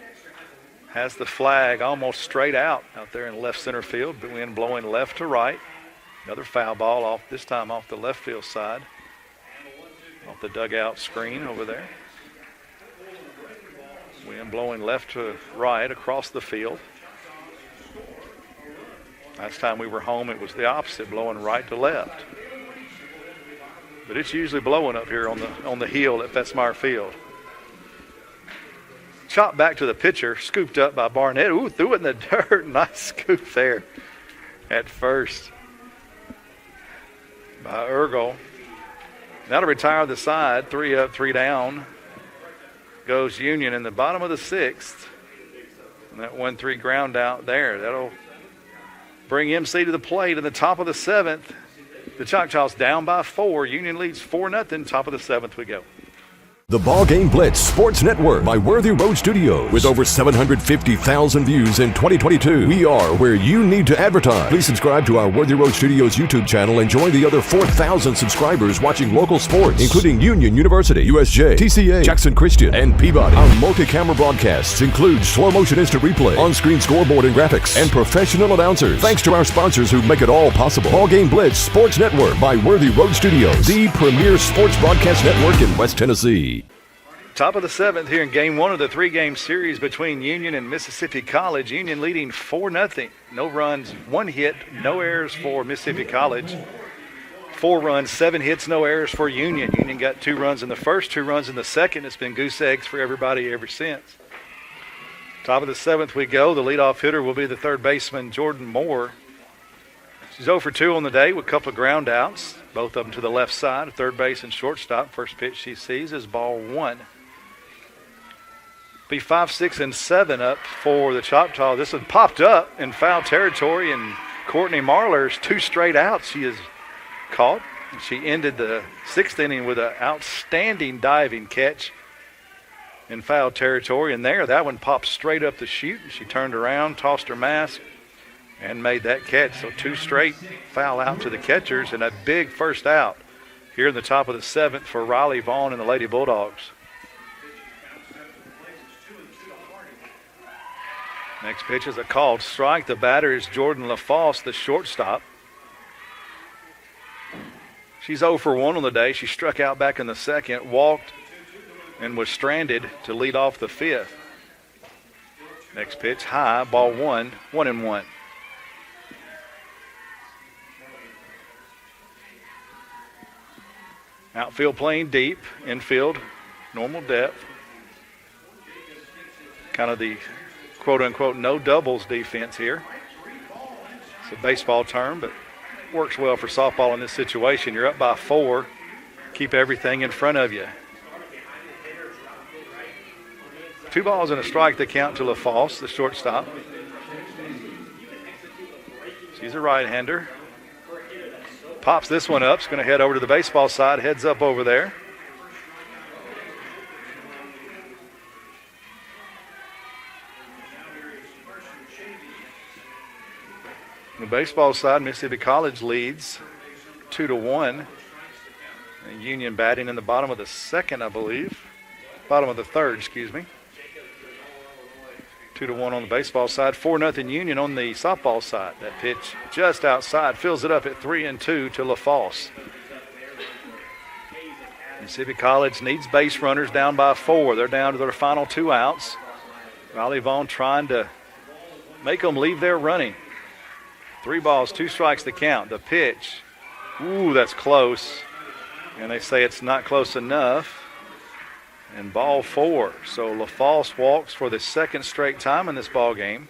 has the flag almost straight out there in left center field. The wind blowing left to right. Another foul ball off, this time off the left field side. Off the dugout screen over there. Wind blowing left to right across the field. Last time we were home, it was the opposite, blowing right to left. But it's usually blowing up here on the hill at Fetzmeyer Field. Chopped back to the pitcher, scooped up by Barnett. Ooh, threw it in the dirt. Nice scoop there at first by Ergel. Now to retire the side, 3 up, 3 down. Goes Union in the bottom of the 6th. And that 1-3 ground out there. That'll bring MC to the plate in the top of the 7th. The Choctaws down by 4. Union leads 4-0. Top of the 7th we go. The BallGame Blitz Sports Network by Worthy Road Studios. With over 750,000 views in 2022, we are where you need to advertise. Please subscribe to our Worthy Road Studios YouTube channel and join the other 4,000 subscribers watching local sports, including Union University, USJ, TCA, Jackson Christian, and Peabody. Our multi-camera broadcasts include slow motion instant replay, on-screen scoreboard and graphics, and professional announcers. Thanks to our sponsors who make it all possible. BallGame Blitz Sports Network by Worthy Road Studios, the premier sports broadcast network in West Tennessee. Top of the 7th here in game 1 of the 3-game series between Union and Mississippi College. Union leading 4-0. No runs, 1 hit, no errors for Mississippi College. 4 runs, 7 hits, no errors for Union. Union got 2 runs in the first, 2 runs in the second. It's been goose eggs for everybody ever since. Top of the 7th we go. The leadoff hitter will be the third baseman, Jordan Moore. She's 0 for 2 on the day with a couple of ground outs, both of them to the left side, third base and shortstop. First pitch she sees is ball 1. Be 5, 6, and 7 up for the Choctaw. This one popped up in foul territory, and Courtney Marler's 2 straight outs she has caught. She ended the 6th inning with an outstanding diving catch in foul territory. And there, that one popped straight up the chute. She turned around, tossed her mask, and made that catch. So 2 straight foul out to the catchers, and a big first out here in the top of the 7th for Riley Vaughn and the Lady Bulldogs. Next pitch is a called strike. The batter is Jordan LaFosse, the shortstop. She's 0 for 1 on the day. She struck out back in the 2nd, walked, and was stranded to lead off the 5th. Next pitch, high, ball 1, 1-1. Outfield playing deep, infield, normal depth. Kind of the quote-unquote no doubles defense here. It's a baseball term, but works well for softball in this situation. You're up by 4. Keep everything in front of you. 2 balls and a strike that count to LaFosse, the shortstop. She's a right-hander. Pops this one up. She's going to head over to the baseball side. Heads up over there. On the baseball side, Mississippi College leads 2-1. And Union batting in the bottom of the 2nd, I believe. Bottom of the 3rd, excuse me. 2-1 on the baseball side. 4-0 Union on the softball side. That pitch just outside. Fills it up at 3-2 to LaFosse. Mississippi College needs base runners down by 4. They're down to their final 2 outs. Riley Vaughn trying to make them leave their running. 3 balls, 2 strikes to count. The pitch, ooh, that's close. And they say it's not close enough. And ball 4. So LaFosse walks for the 2nd straight time in this ball game.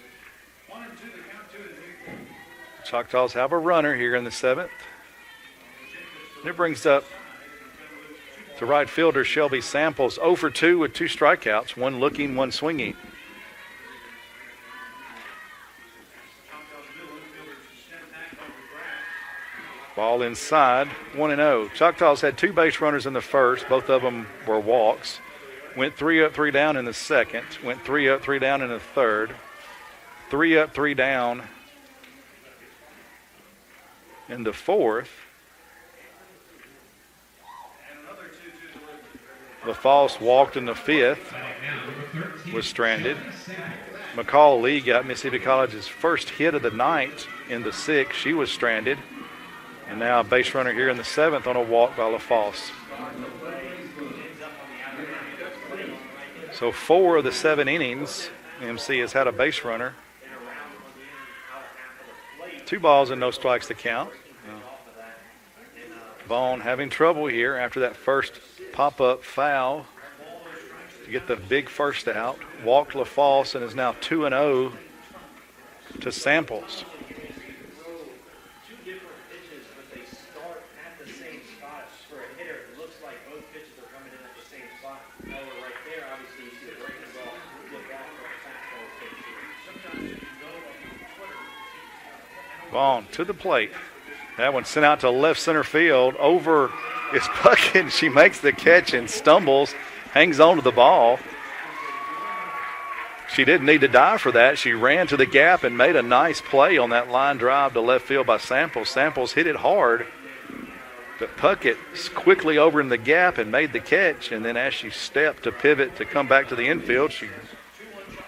Choctaws have a runner here in the 7th. And it brings up to right fielder Shelby Samples, 0 for 2 with 2 strikeouts, 1 looking, 1 swinging. Ball inside, 1-0. Choctaws had 2 base runners in the first. Both of them were walks. Went 3 up, 3 down in the 2nd. Went 3 up, 3 down in the 3rd. 3 up, 3 down in the 4th. LaFosse walked in the 5th. Was stranded. McCall Lee got Mississippi College's first hit of the night in the 6th. She was stranded. And now a base runner here in the 7th on a walk by LaFosse. So 4 of the 7 innings, MC has had a base runner. 2 balls and no strikes to count. Vaughn having trouble here after that first pop-up foul to get the big first out. Walked LaFosse and is now 2-0 to Samples. Vaughn to the plate. That one sent out to left center field. Over is Puckett. She makes the catch and stumbles, hangs on to the ball. She didn't need to dive for that. She ran to the gap and made a nice play on that line drive to left field by Samples. Samples hit it hard, but Puckett quickly over in the gap and made the catch. And then as she stepped to pivot to come back to the infield, she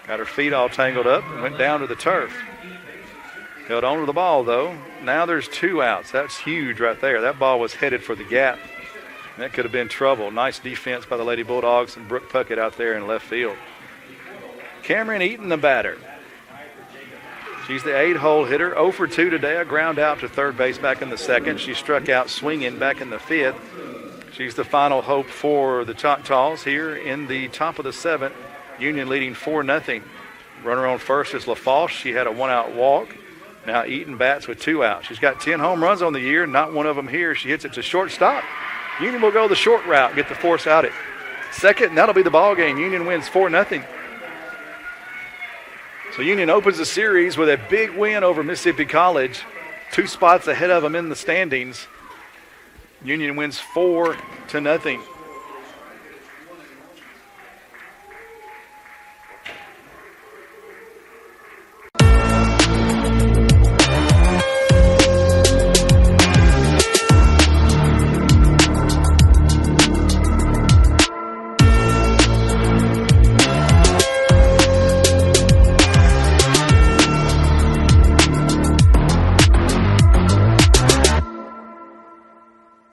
got her feet all tangled up and went down to the turf. Held on to the ball, though. Now there's 2 outs. That's huge right there. That ball was headed for the gap. That could have been trouble. Nice defense by the Lady Bulldogs and Brooke Puckett out there in left field. Cameron Eaton, the batter. She's the 8-hole hitter, 0 for 2 today. A ground out to third base back in the second. She struck out swinging back in the fifth. She's the final hope for the Choctaws here in the top of the seventh. Union leading 4-0. Runner on first is LaFosse. She had a 1-out walk. Now Eaton bats with 2 outs. She's got 10 home runs on the year, not one of them here. She hits it to shortstop. Union will go the short route, get the force out at second, and that'll be the ball game. Union wins 4-0. So Union opens the series with a big win over Mississippi College, 2 spots ahead of them in the standings. Union wins 4-0.